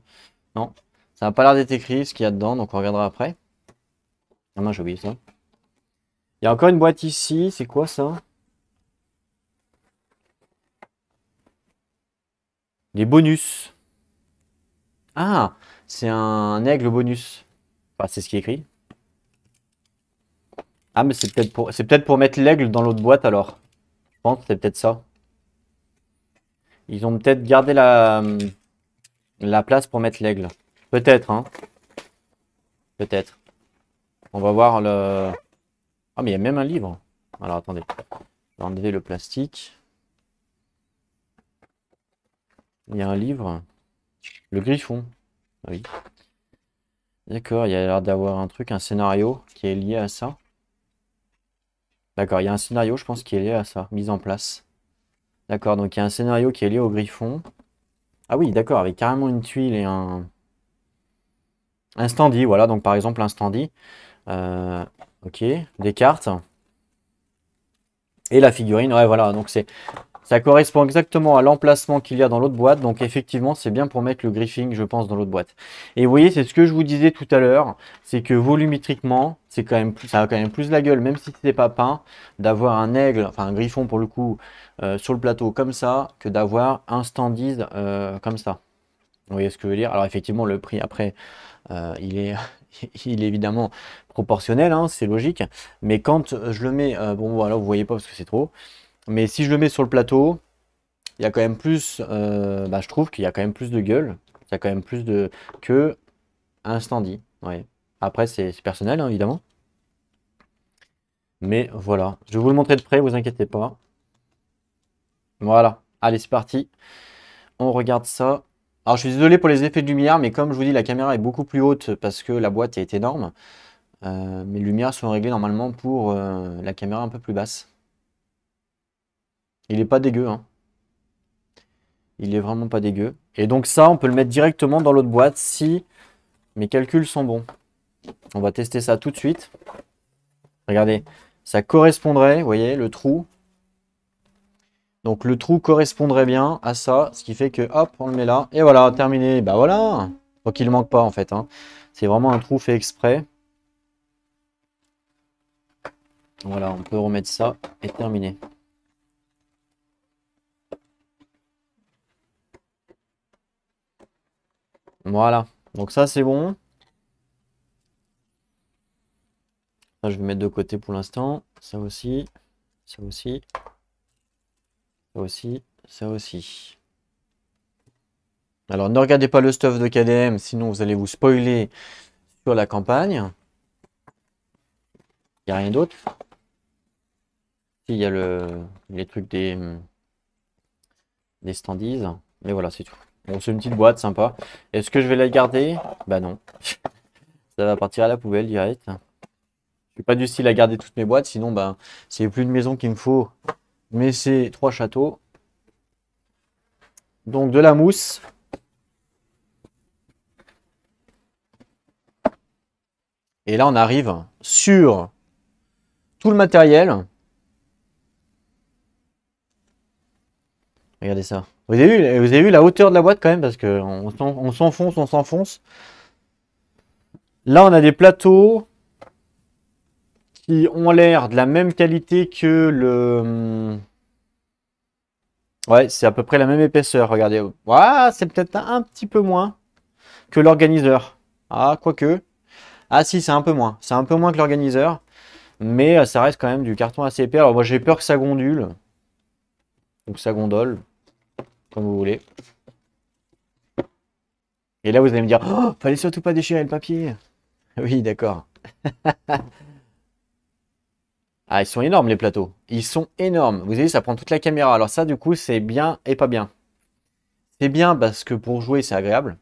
Non. Ça n'a pas l'air d'être écrit ce qu'il y a dedans, donc on regardera après. Ah mince, j'ai oublié ça. Il y a encore une boîte ici. C'est quoi ça? Des bonus. Ah, c'est un aigle bonus. Enfin, c'est ce qui est écrit. Ah, mais c'est peut-être pour mettre l'aigle dans l'autre boîte alors. Je pense que c'est peut-être ça. Ils ont peut-être gardé la place pour mettre l'aigle. Peut-être, hein. Peut-être. On va voir le... Ah, mais il y a même un livre. Alors, attendez. Je vais enlever le plastique. Il y a un livre. Le Griffon. Ah oui. D'accord, il y a l'air d'avoir un truc, un scénario qui est lié à ça. D'accord, il y a un scénario, je pense, qui est lié à ça. Mise en place. D'accord, donc il y a un scénario qui est lié au Griffon. Ah oui, d'accord, avec carrément une tuile et un standy. Voilà, donc par exemple un standy. Euh, ok, des cartes. Et la figurine, ouais, voilà, donc ça correspond exactement à l'emplacement qu'il y a dans l'autre boîte. Donc effectivement, c'est bien pour mettre le griffing, je pense, dans l'autre boîte. Et vous voyez, c'est ce que je vous disais tout à l'heure, c'est que volumétriquement, c'est quand même ça a quand même plus la gueule, même si c'est pas peint, d'avoir un aigle, enfin un griffon pour le coup, sur le plateau comme ça, que d'avoir un standees comme ça. Vous voyez ce que je veux dire? Alors effectivement, le prix après, il est, il est évidemment proportionnel, hein, c'est logique. Mais quand je le mets, bon voilà, vous voyez pas parce que c'est trop. Mais si je le mets sur le plateau, il y a quand même plus, bah, je trouve qu'il y a quand même plus de gueule. Il y a quand même plus de que un standy. Ouais. Après, c'est personnel, hein, évidemment. Mais voilà. Je vais vous le montrer de près, vous inquiétez pas. Voilà. Allez, c'est parti. On regarde ça. Alors, je suis désolé pour les effets de lumière, mais comme je vous dis, la caméra est beaucoup plus haute parce que la boîte est énorme. Mes lumières sont réglées normalement pour la caméra un peu plus basse. Il est pas dégueu, hein. Il est vraiment pas dégueu. Et donc ça, on peut le mettre directement dans l'autre boîte si mes calculs sont bons. On va tester ça tout de suite. Regardez, ça correspondrait, vous voyez, le trou. Donc le trou correspondrait bien à ça, ce qui fait que hop, on le met là. Et voilà, terminé. Bah voilà. Donc il ne manque pas en fait, hein. C'est vraiment un trou fait exprès. Voilà, on peut remettre ça et terminé. Voilà. Donc ça c'est bon. Ça, je vais mettre de côté pour l'instant. Ça aussi. Ça aussi. Ça aussi. Ça aussi. Alors, ne regardez pas le stuff de KDM, sinon vous allez vous spoiler sur la campagne. Il n'y a rien d'autre. Si, il y a les trucs des des standees. Mais voilà, c'est tout. Bon, c'est une petite boîte sympa. Est-ce que je vais la garder? Bah non. Ça va partir à la poubelle direct. Je suis pas du style à garder toutes mes boîtes, sinon bah c'est plus de maison qu'il me faut. Mais c'est 3 châteaux. Donc de la mousse. Et là on arrive sur tout le matériel. Regardez ça. Vous avez vu la hauteur de la boîte quand même, parce que on s'enfonce, on s'enfonce. Là on a des plateaux qui ont l'air de la même qualité que le... Ouais, c'est à peu près la même épaisseur, regardez. Ouais, c'est peut-être un petit peu moins que l'organiseur. Ah, quoique. Ah si, c'est un peu moins. C'est un peu moins que l'organiseur. Mais ça reste quand même du carton assez épais. Alors moi j'ai peur que ça gondule. Donc ça gondole, comme vous voulez. Et là vous allez me dire, oh, fallait surtout pas déchirer le papier. Oui, d'accord. Ah, ils sont énormes les plateaux. Ils sont énormes. Vous voyez, ça prend toute la caméra. Alors ça, du coup, c'est bien et pas bien. C'est bien parce que pour jouer, c'est agréable.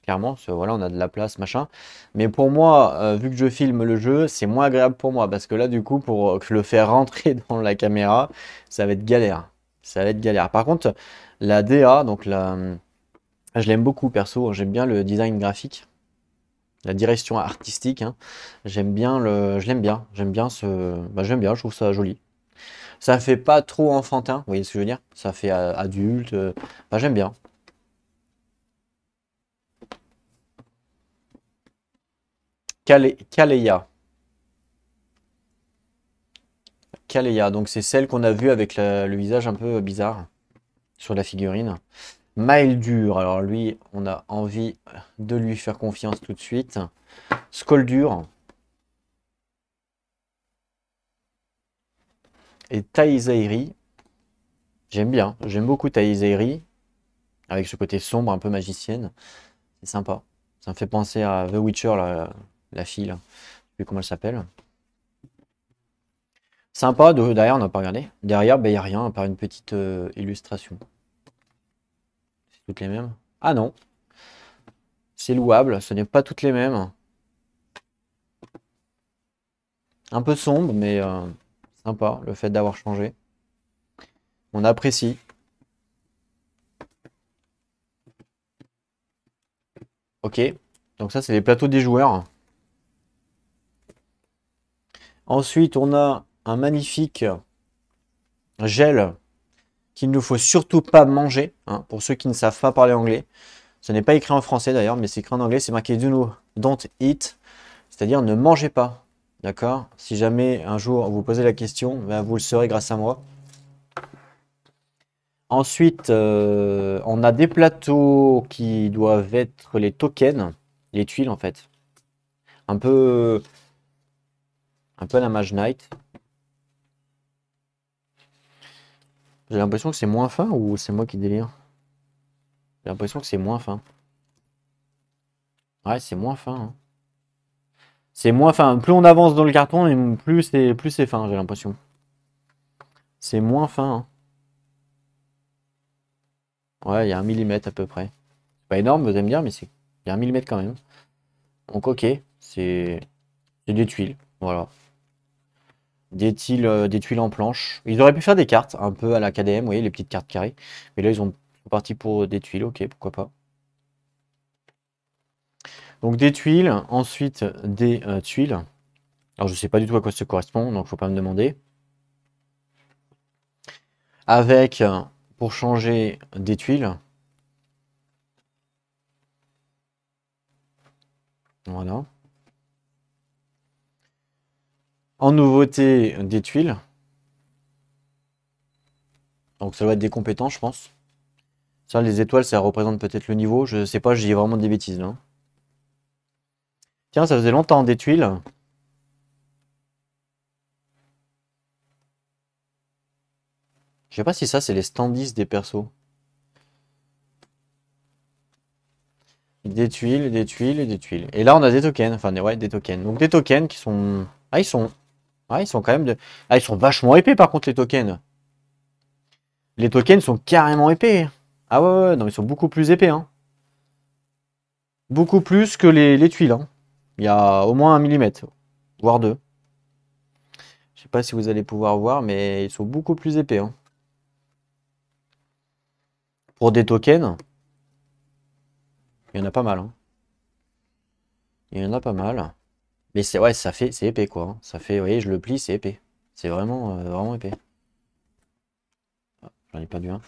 Clairement, parce que, voilà, on a de la place, machin. Mais pour moi, vu que je filme le jeu, c'est moins agréable pour moi. Parce que là, du coup, pour le faire rentrer dans la caméra, ça va être galère. Ça va être galère. Par contre, la DA, donc je l'aime beaucoup perso. J'aime bien le design graphique. La direction artistique, hein. J'aime bien je l'aime bien. J'aime bien j'aime bien, je trouve ça joli. Ça fait pas trop enfantin, vous voyez ce que je veux dire? Ça fait adulte. Bah, j'aime bien. Kaleya. Kaleya, donc c'est celle qu'on a vue avec le visage un peu bizarre sur la figurine. Maeldur, alors lui, on a envie de lui faire confiance tout de suite. Skoldur. Et Taizairi. J'aime bien, j'aime beaucoup Taizairi. Avec ce côté sombre, un peu magicienne. C'est sympa. Ça me fait penser à The Witcher, la fille, là. Je sais plus comment elle s'appelle. Sympa, derrière, on n'a pas regardé. Derrière, il n'y a rien, à part une petite illustration. C'est toutes les mêmes. Ah non. C'est louable, ce n'est pas toutes les mêmes. Un peu sombre, mais sympa, le fait d'avoir changé. On apprécie. Ok, donc ça, c'est les plateaux des joueurs. Ensuite, on a un magnifique gel qu'il ne faut surtout pas manger, hein, pour ceux qui ne savent pas parler anglais. Ce n'est pas écrit en français d'ailleurs, mais c'est écrit en anglais, c'est marqué Don't eat, c'est-à-dire ne mangez pas. D'accord? Si jamais un jour vous posez la question, ben vous le saurez grâce à moi. Ensuite, on a des plateaux qui doivent être les tokens, les tuiles en fait. Un peu à la Mage Knight. J'ai l'impression que c'est moins fin ou c'est moi qui délire? J'ai l'impression que c'est moins fin. Ouais, c'est moins fin, hein. C'est moins fin. Plus on avance dans le carton, et plus c'est fin, j'ai l'impression. C'est moins fin, hein. Ouais, il y a 1 millimètre à peu près. C'est pas énorme, vous allez me dire, mais il y a 1 millimètre quand même. Donc ok, c'est des tuiles, voilà. Des tuiles en planche. Ils auraient pu faire des cartes, un peu à la KDM, vous voyez, les petites cartes carrées. Mais là, ils sont partis pour des tuiles, ok, pourquoi pas. Donc des tuiles, ensuite des tuiles. Alors je sais pas du tout à quoi ça correspond, donc faut pas me demander. Avec, pour changer, des tuiles. Voilà. En nouveauté, des tuiles. Donc ça doit être des compétences, je pense. Ça, les étoiles, ça représente peut-être le niveau. Je sais pas, j'y ai vraiment des bêtises là. Tiens, ça faisait longtemps, des tuiles. Je sais pas si ça, c'est les standees des persos. Des tuiles, des tuiles et des tuiles. Et là, on a des tokens. Enfin, ouais, des tokens. Donc des tokens qui sont... Ah, ils sont... Ah, ils sont quand même de... Ah, ils sont vachement épais par contre, les tokens. Les tokens sont carrément épais. Ah ouais, ouais, non, ils sont beaucoup plus épais, hein. Beaucoup plus que les tuiles, hein. Il y a au moins 1 mm, voire 2. Je sais pas si vous allez pouvoir voir, mais ils sont beaucoup plus épais, hein. Pour des tokens, il y en a pas mal, hein. Il y en a pas mal. Mais c'est ouais, c'est épais quoi, hein. Ça fait, vous voyez, je le plie, c'est épais. C'est vraiment épais. J'en ai pas du un.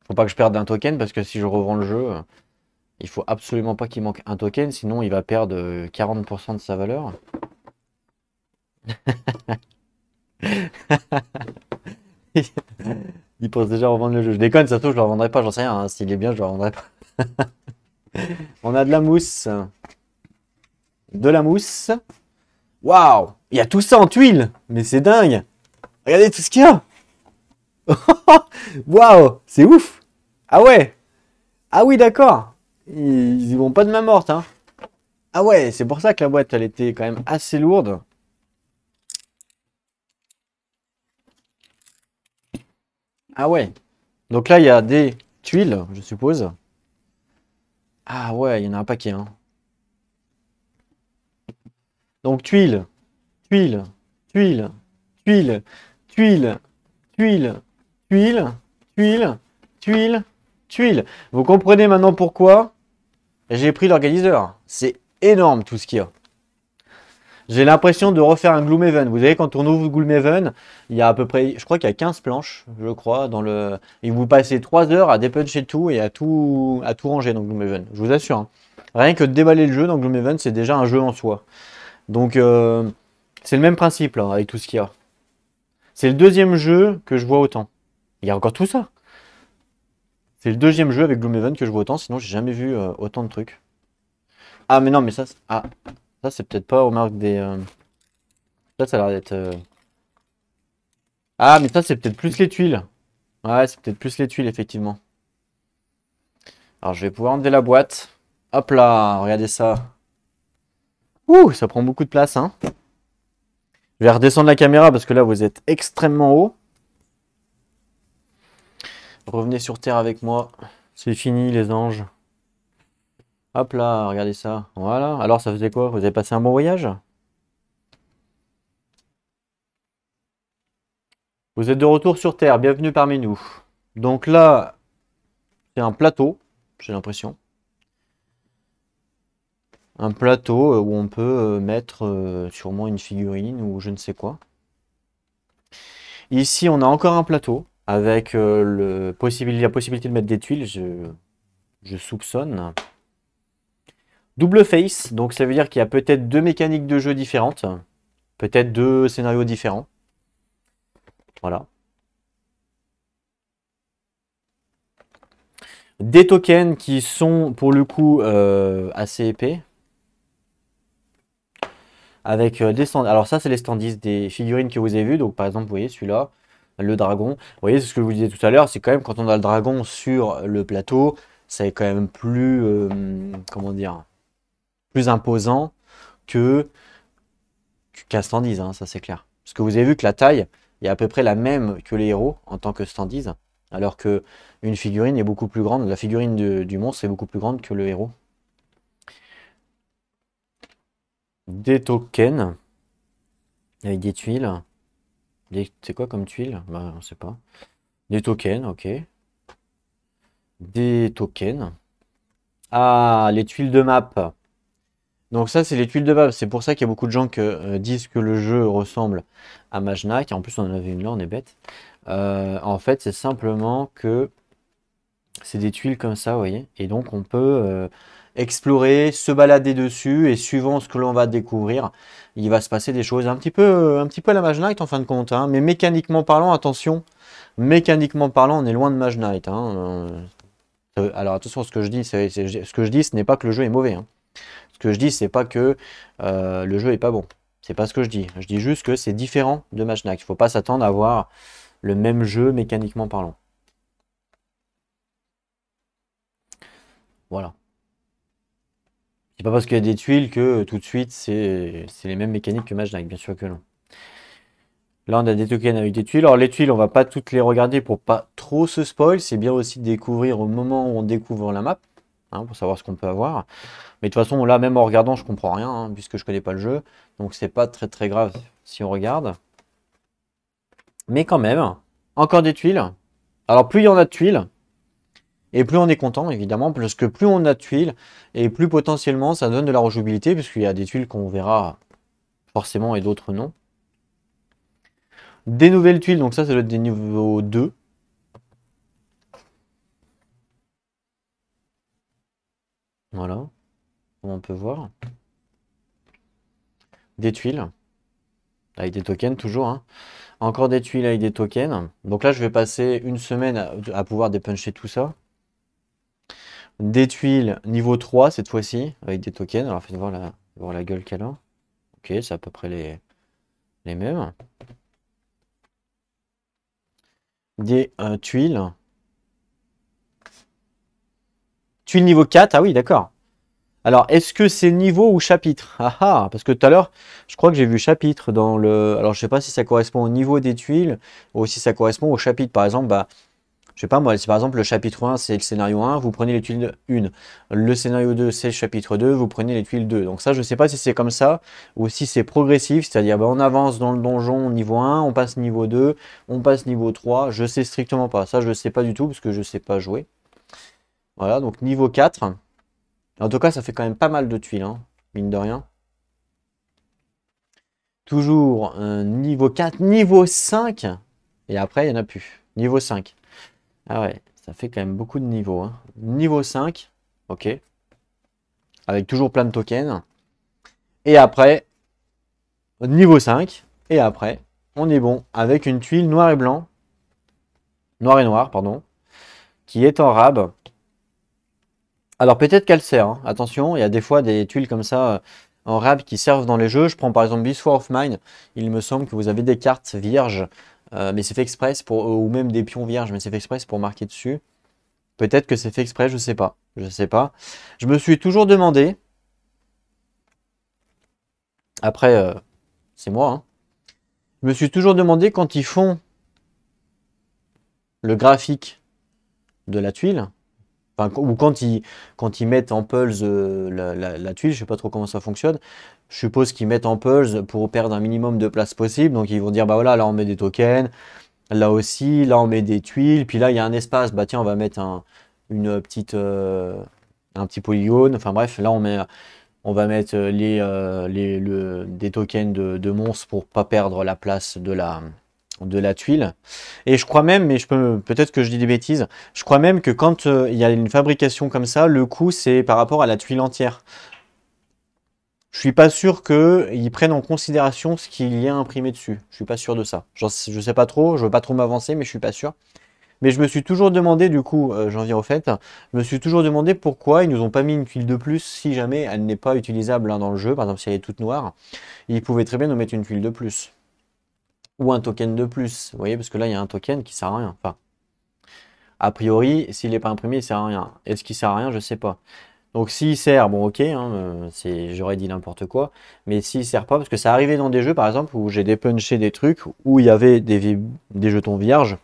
Faut pas que je perde un token parce que si je revends le jeu, il faut absolument pas qu'il manque un token, sinon il va perdre 40% de sa valeur. Il pense déjà à revendre le jeu. Je déconne, ça se trouve, je le revendrai pas, j'en sais rien, hein. S'il est bien, je le revendrai pas. On a de la mousse. De la mousse. Waouh! Il y a tout ça en tuiles! Mais c'est dingue! Regardez tout ce qu'il y a! Waouh! C'est ouf! Ah ouais! Ah oui, d'accord! Ils y vont pas de main morte, hein! Ah ouais, c'est pour ça que la boîte, elle était quand même assez lourde. Ah ouais. Donc là, il y a des tuiles, je suppose. Ah ouais, il y en a un paquet, hein. Donc tuiles, tuiles, tuiles, tuiles, tuiles, tuiles, tuiles, tuiles, tuiles, tuiles. Vous comprenez maintenant pourquoi j'ai pris l'organiseur. C'est énorme tout ce qu'il y a. J'ai l'impression de refaire un Gloomhaven. Vous savez, quand on ouvre Gloomhaven, il y a à peu près, je crois qu'il y a 15 planches, je crois, dans le... Et vous passez 3 heures à dépuncher tout et à tout ranger dans Gloomhaven. Je vous assure, hein. Rien que de déballer le jeu dans Gloomhaven, c'est déjà un jeu en soi. Donc, c'est le même principe, là, avec tout ce qu'il y a. C'est le deuxième jeu que je vois autant. Il y a encore tout ça. C'est le deuxième jeu avec Gloomhaven que je vois autant, sinon j'ai jamais vu autant de trucs. Ah, mais non, mais ça... Ah, ça c'est peut-être pas aux marques des... ça a l'air d'être... Ah, mais ça, c'est peut-être plus les tuiles. Ouais, c'est peut-être plus les tuiles, effectivement. Alors, je vais pouvoir enlever la boîte. Hop là, regardez ça. Ouh, ça prend beaucoup de place, hein. Je vais redescendre la caméra parce que là, vous êtes extrêmement haut. Revenez sur Terre avec moi. C'est fini, les anges. Hop là, regardez ça. Voilà. Alors, ça faisait quoi? Vous avez passé un bon voyage? Vous êtes de retour sur Terre. Bienvenue parmi nous. Donc là, c'est un plateau, j'ai l'impression. Un plateau où on peut mettre sûrement une figurine ou je ne sais quoi. Ici, on a encore un plateau avec la possibilité de mettre des tuiles, je soupçonne. Double face, donc ça veut dire qu'il y a peut-être deux mécaniques de jeu différentes, peut-être deux scénarios différents. Voilà. Des tokens qui sont pour le coup assez épais. Avec des stands. Alors ça, c'est les standees des figurines que vous avez vues. Donc par exemple, vous voyez celui-là, le dragon. Vous voyez, c'est ce que je vous disais tout à l'heure, c'est quand même quand on a le dragon sur le plateau, c'est quand même plus, comment dire, plus imposant que qu'un standees, hein, ça c'est clair. Parce que vous avez vu que la taille est à peu près la même que les héros en tant que standees, alors que une figurine est beaucoup plus grande. La figurine du monstre est beaucoup plus grande que le héros. Des tokens avec des tuiles. C'est quoi comme tuile? Bah, on sait pas. Des tokens, ok. Des tokens. Ah, les tuiles de map. Donc ça, c'est les tuiles de map. C'est pour ça qu'il y a beaucoup de gens qui disent que le jeu ressemble à Majnak. En plus, on en avait une là, on est bête. En fait, c'est simplement que c'est des tuiles comme ça, vous voyez. Et donc, on peut explorer, se balader dessus. Et suivant ce que l'on va découvrir, il va se passer des choses un petit peu à la Mage Knight en fin de compte, hein. Mais mécaniquement parlant, attention, mécaniquement parlant, on est loin de Mage Knight, hein. Alors attention, ce que je dis, ce que je dis, ce n'est pas que le jeu est mauvais, hein. Ce que je dis, c'est pas que le jeu est pas bon. C'est pas ce que je dis. Je dis juste que c'est différent de Mage Knight. Il ne faut pas s'attendre à avoir le même jeu mécaniquement parlant. Voilà. C'est pas parce qu'il y a des tuiles que tout de suite c'est les mêmes mécaniques que Mage Knight, bien sûr que non. Là, on a des tokens avec des tuiles. Alors, les tuiles, on va pas toutes les regarder pour pas trop se spoil. C'est bien aussi de découvrir au moment où on découvre la map, hein, pour savoir ce qu'on peut avoir. Mais de toute façon, là, même en regardant, je comprends rien, hein, puisque je connais pas le jeu. Donc, c'est pas très très grave si on regarde. Mais quand même, encore des tuiles. Alors, plus il y en a de tuiles, et plus on est content, évidemment, parce que plus on a de tuiles, et plus potentiellement ça donne de la rejouabilité, puisqu'il y a des tuiles qu'on verra forcément et d'autres non. Des nouvelles tuiles, donc ça doit être des niveaux 2. Voilà, comme on peut voir. Des tuiles, avec des tokens toujours, hein. Encore des tuiles avec des tokens. Donc là, je vais passer une semaine à pouvoir dépuncher tout ça. Des tuiles niveau 3 cette fois-ci, avec des tokens. Alors faites voir la gueule qu'elle a. Ok, c'est à peu près les mêmes. Des tuiles. Tuiles niveau 4, ah oui, d'accord. Alors, est-ce que c'est niveau ou chapitre? Ah ah, parce que tout à l'heure, je crois que j'ai vu chapitre dans le... Alors, je sais pas si ça correspond au niveau des tuiles ou si ça correspond au chapitre. Par exemple, bah, je sais pas moi, si par exemple le chapitre 1, c'est le scénario 1, vous prenez les tuiles 1. Le scénario 2, c'est le chapitre 2, vous prenez les tuiles 2. Donc ça, je sais pas si c'est comme ça ou si c'est progressif, c'est-à-dire bah, on avance dans le donjon niveau 1, on passe niveau 2, on passe niveau 3. Je sais strictement pas. Ça, je sais pas du tout parce que je sais pas jouer. Voilà, donc niveau 4. En tout cas, ça fait quand même pas mal de tuiles, hein, mine de rien. Toujours niveau 4, niveau 5. Et après, il n'y en a plus. Niveau 5. Ah ouais, ça fait quand même beaucoup de niveaux, hein. Niveau 5, ok. Avec toujours plein de tokens. Et après, niveau 5. Et après, on est bon avec une tuile noir et blanc. Noir et noir, pardon. Qui est en rab. Alors peut-être qu'elle sert, hein. Attention, il y a des fois des tuiles comme ça en rab qui servent dans les jeux. Je prends par exemple Beast War of Mine. Il me semble que vous avez des cartes vierges, mais c'est fait express pour, ou même des pions vierges, mais c'est fait express pour marquer dessus. Peut-être que c'est fait exprès, je sais pas. Je sais pas. Je me suis toujours demandé, après c'est moi, hein, je me suis toujours demandé quand ils font le graphique de la tuile, enfin, ou quand ils mettent en pulse la tuile, je sais pas trop comment ça fonctionne. Je suppose qu'ils mettent en pulse pour perdre un minimum de place possible. Donc ils vont dire bah voilà, là on met des tokens, là aussi, là on met des tuiles, puis là il y a un espace, bah tiens on va mettre une petite un petit polygone. Enfin bref, là on va mettre des tokens de monstres pour pas perdre la place de la tuile. Et je crois même, mais peut-être que je dis des bêtises, je crois même que quand il y a une fabrication comme ça, le coût c'est par rapport à la tuile entière. Je suis pas sûr qu'ils prennent en considération ce qu'il y a imprimé dessus. Je suis pas sûr de ça. Je sais pas trop, je veux pas trop m'avancer, mais je suis pas sûr. Mais je me suis toujours demandé, du coup, j'en viens au fait, je me suis toujours demandé pourquoi ils nous ont pas mis une tuile de plus si jamais elle n'est pas utilisable, hein, dans le jeu. Par exemple, si elle est toute noire, ils pouvaient très bien nous mettre une tuile de plus. Ou un token de plus. Vous voyez, parce que là, il y a un token qui sert à rien. Enfin, a priori, s'il n'est pas imprimé, il sert à rien. Est-ce qu'il sert à rien? Je sais pas. Donc s'il sert, bon ok, hein, j'aurais dit n'importe quoi, mais s'il sert pas, parce que ça arrivait dans des jeux par exemple où j'ai dépunché des trucs où il y avait des jetons vierges,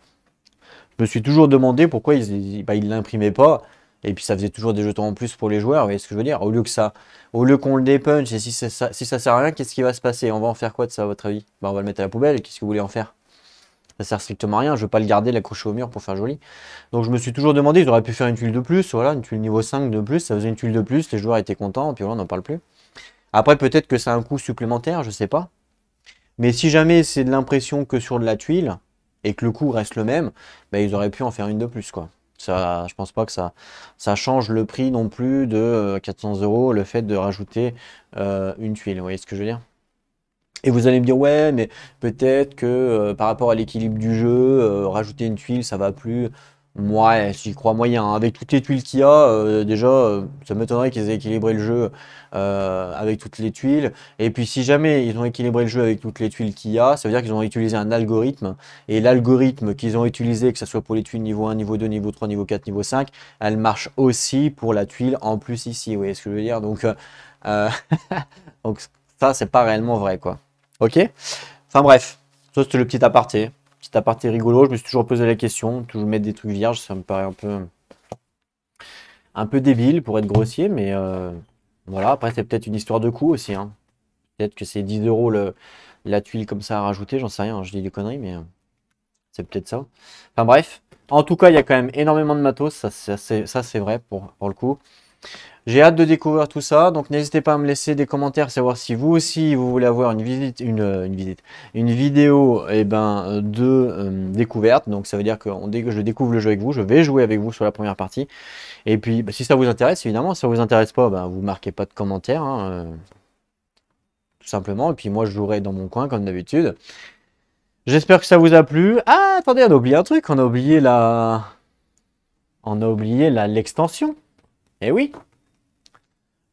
je me suis toujours demandé pourquoi ils l'imprimaient pas, et puis ça faisait toujours des jetons en plus pour les joueurs, vous voyez ce que je veux dire? Au lieu qu'on le dépunche, et si ça sert à rien, qu'est-ce qui va se passer? On va en faire quoi de ça à votre avis? Bah, on va le mettre à la poubelle, qu'est-ce que vous voulez en faire? Ça sert strictement à rien, je veux pas le garder, l'accrocher au mur pour faire joli. Donc je me suis toujours demandé, ils auraient pu faire une tuile de plus, voilà, une tuile niveau 5 de plus, ça faisait une tuile de plus, les joueurs étaient contents, et puis voilà, on n'en parle plus. Après peut-être que c'est un coût supplémentaire, je sais pas. Mais si jamais c'est de l'impression que sur de la tuile, et que le coût reste le même, bah, ils auraient pu en faire une de plus, quoi. Ça, je pense pas que ça change le prix non plus de 400 € le fait de rajouter une tuile, vous voyez ce que je veux dire? Et vous allez me dire, ouais, mais peut-être que par rapport à l'équilibre du jeu, rajouter une tuile, ça va plus. Ouais, j'y crois moyen, hein. Avec toutes les tuiles qu'il y a, déjà, ça m'étonnerait qu'ils aient équilibré le jeu avec toutes les tuiles. Et puis si jamais ils ont équilibré le jeu avec toutes les tuiles qu'il y a, ça veut dire qu'ils ont utilisé un algorithme. Et l'algorithme qu'ils ont utilisé, que ce soit pour les tuiles niveau 1, niveau 2, niveau 3, niveau 4, niveau 5, elle marche aussi pour la tuile en plus ici. Vous voyez ce que je veux dire? Donc, donc ça, c'est pas réellement vrai, quoi. Ok? Enfin bref. De toute Ça, c'était le petit aparté. Petit aparté rigolo. Je me suis toujours posé la question. Toujours mettre des trucs vierges, ça me paraît un peu débile pour être grossier. Mais voilà, après, c'est peut-être une histoire de coût aussi, hein. Peut-être que c'est 10 euros la tuile comme ça à rajouter. J'en sais rien. Je dis des conneries, mais c'est peut-être ça. Enfin bref. En tout cas, il y a quand même énormément de matos. Ça, c'est vrai pour le coup. J'ai hâte de découvrir tout ça, donc n'hésitez pas à me laisser des commentaires, savoir si vous aussi vous voulez avoir une vidéo de découverte. Donc ça veut dire que dès que je découvre le jeu avec vous, je vais jouer avec vous sur la première partie. Et puis bah, si ça vous intéresse, évidemment, si ça vous intéresse pas, bah, vous marquez pas de commentaires, hein, tout simplement. Et puis moi je jouerai dans mon coin comme d'habitude. J'espère que ça vous a plu. Ah, attendez, on a oublié un truc, on a oublié l'extension. Eh oui.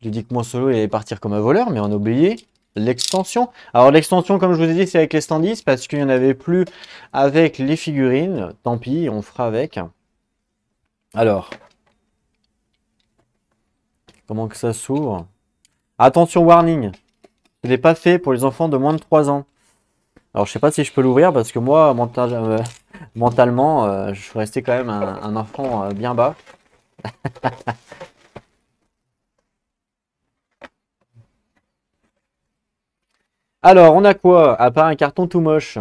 J'ai dit que mon solo il allait partir comme un voleur, mais on a oublié l'extension. Alors l'extension, comme je vous ai dit, c'est avec les standees, parce qu'il n'y en avait plus avec les figurines. Tant pis, on fera avec. Alors, comment que ça s'ouvre? Attention, warning. Ce n'est pas fait pour les enfants de moins de 3 ans. Alors, je sais pas si je peux l'ouvrir, parce que moi, mentalement, je suis resté quand même un enfant bien bas. Alors, on a quoi? À part un carton tout moche.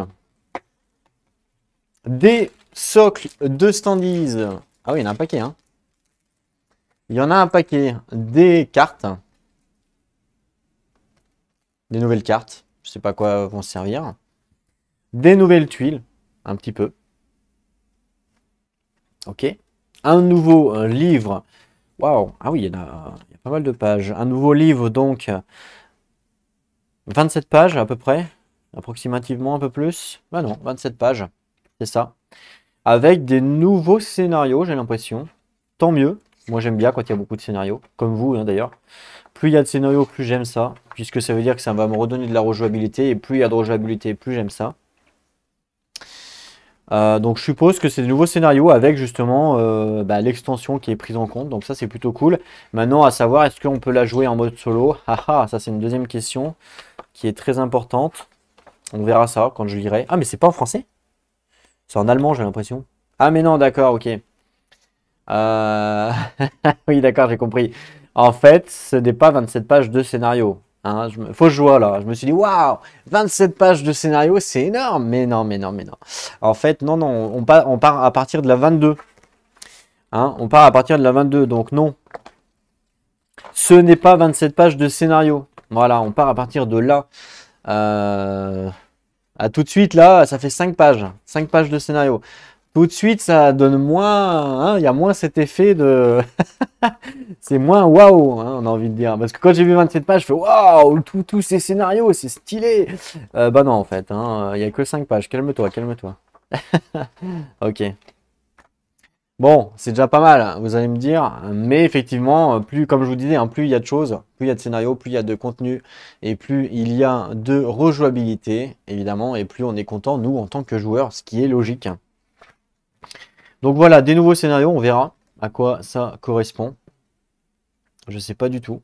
Des socles de standees. Ah oui, il y en a un paquet, hein. Il y en a un paquet. Des cartes. Des nouvelles cartes. Je sais pas à quoi vont servir. Des nouvelles tuiles. Un petit peu. Ok. Un nouveau livre. Waouh. Ah oui, il y a pas mal de pages. Un nouveau livre, donc. 27 pages à peu près. Approximativement un peu plus. Bah non, 27 pages. C'est ça. Avec des nouveaux scénarios, j'ai l'impression. Tant mieux. Moi, j'aime bien quand il y a beaucoup de scénarios. Comme vous, hein, d'ailleurs. Plus il y a de scénarios, plus j'aime ça. Puisque ça veut dire que ça va me redonner de la rejouabilité. Et plus il y a de rejouabilité, plus j'aime ça. Donc je suppose que c'est des nouveaux scénarios avec justement l'extension qui est prise en compte. Donc ça, c'est plutôt cool. Maintenant, à savoir, est-ce qu'on peut la jouer en mode solo? Haha, ça c'est une deuxième question qui est très importante. On verra ça quand je lirai. Ah, mais c'est pas en français? C'est en allemand, j'ai l'impression. Ah, mais non, d'accord, ok. Oui, d'accord, j'ai compris. En fait, ce n'est pas 27 pages de scénario. Hein, fausse joie là. Je me suis dit, waouh, 27 pages de scénario, c'est énorme. Mais non, mais non, mais non. En fait, non, non, on part à partir de la 22. Hein, on part à partir de la 22, donc non. Ce n'est pas 27 pages de scénario. Voilà, on part à partir de là. À tout de suite, là, ça fait 5 pages. 5 pages de scénario. Tout de suite, ça donne moins, hein, il y a moins cet effet de... c'est moins waouh, hein, on a envie de dire. Parce que quand j'ai vu 27 pages, je fais waouh, tous ces scénarios, c'est stylé. Bah non, en fait, hein, il n'y a que 5 pages. Calme-toi, calme-toi. Ok. Bon, c'est déjà pas mal, hein, vous allez me dire. Mais effectivement, plus, comme je vous disais, hein, plus il y a de choses, plus il y a de scénarios, plus il y a de contenu, et plus il y a de rejouabilité, évidemment, et plus on est content, nous, en tant que joueurs, ce qui est logique. Donc voilà, des nouveaux scénarios, on verra à quoi ça correspond. Je sais pas du tout.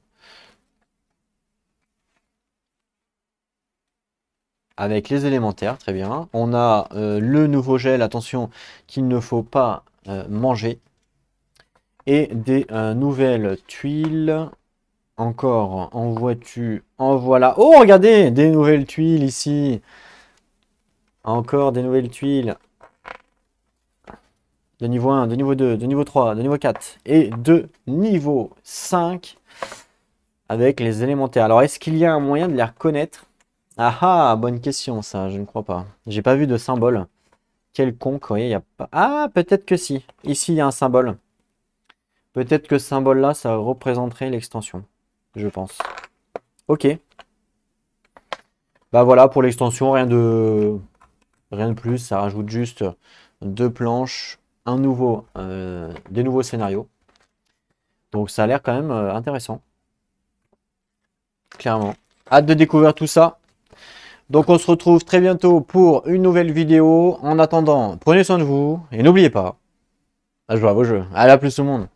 Avec les élémentaires, très bien. On a le nouveau gel, attention, qu'il ne faut pas manger. Et des nouvelles tuiles. Encore, en vois-tu? En voilà. Oh, regardez, des nouvelles tuiles ici. Encore des nouvelles tuiles. De niveau 1, de niveau 2, de niveau 3, de niveau 4 et de niveau 5 avec les élémentaires. Alors, est-ce qu'il y a un moyen de les reconnaître? Ah ah, bonne question ça, je ne crois pas. J'ai pas vu de symbole quelconque, oui, il y a pas... Ah, peut-être que si. Ici, il y a un symbole. Peut-être que ce symbole-là, ça représenterait l'extension, je pense. Ok. Bah voilà, pour l'extension, rien de plus. Ça rajoute juste 2 planches, des nouveaux scénarios. Donc ça a l'air quand même intéressant. Clairement. Hâte de découvrir tout ça. Donc on se retrouve très bientôt pour une nouvelle vidéo. En attendant, prenez soin de vous et n'oubliez pas à jouer à vos jeux. Allez, à plus tout le monde.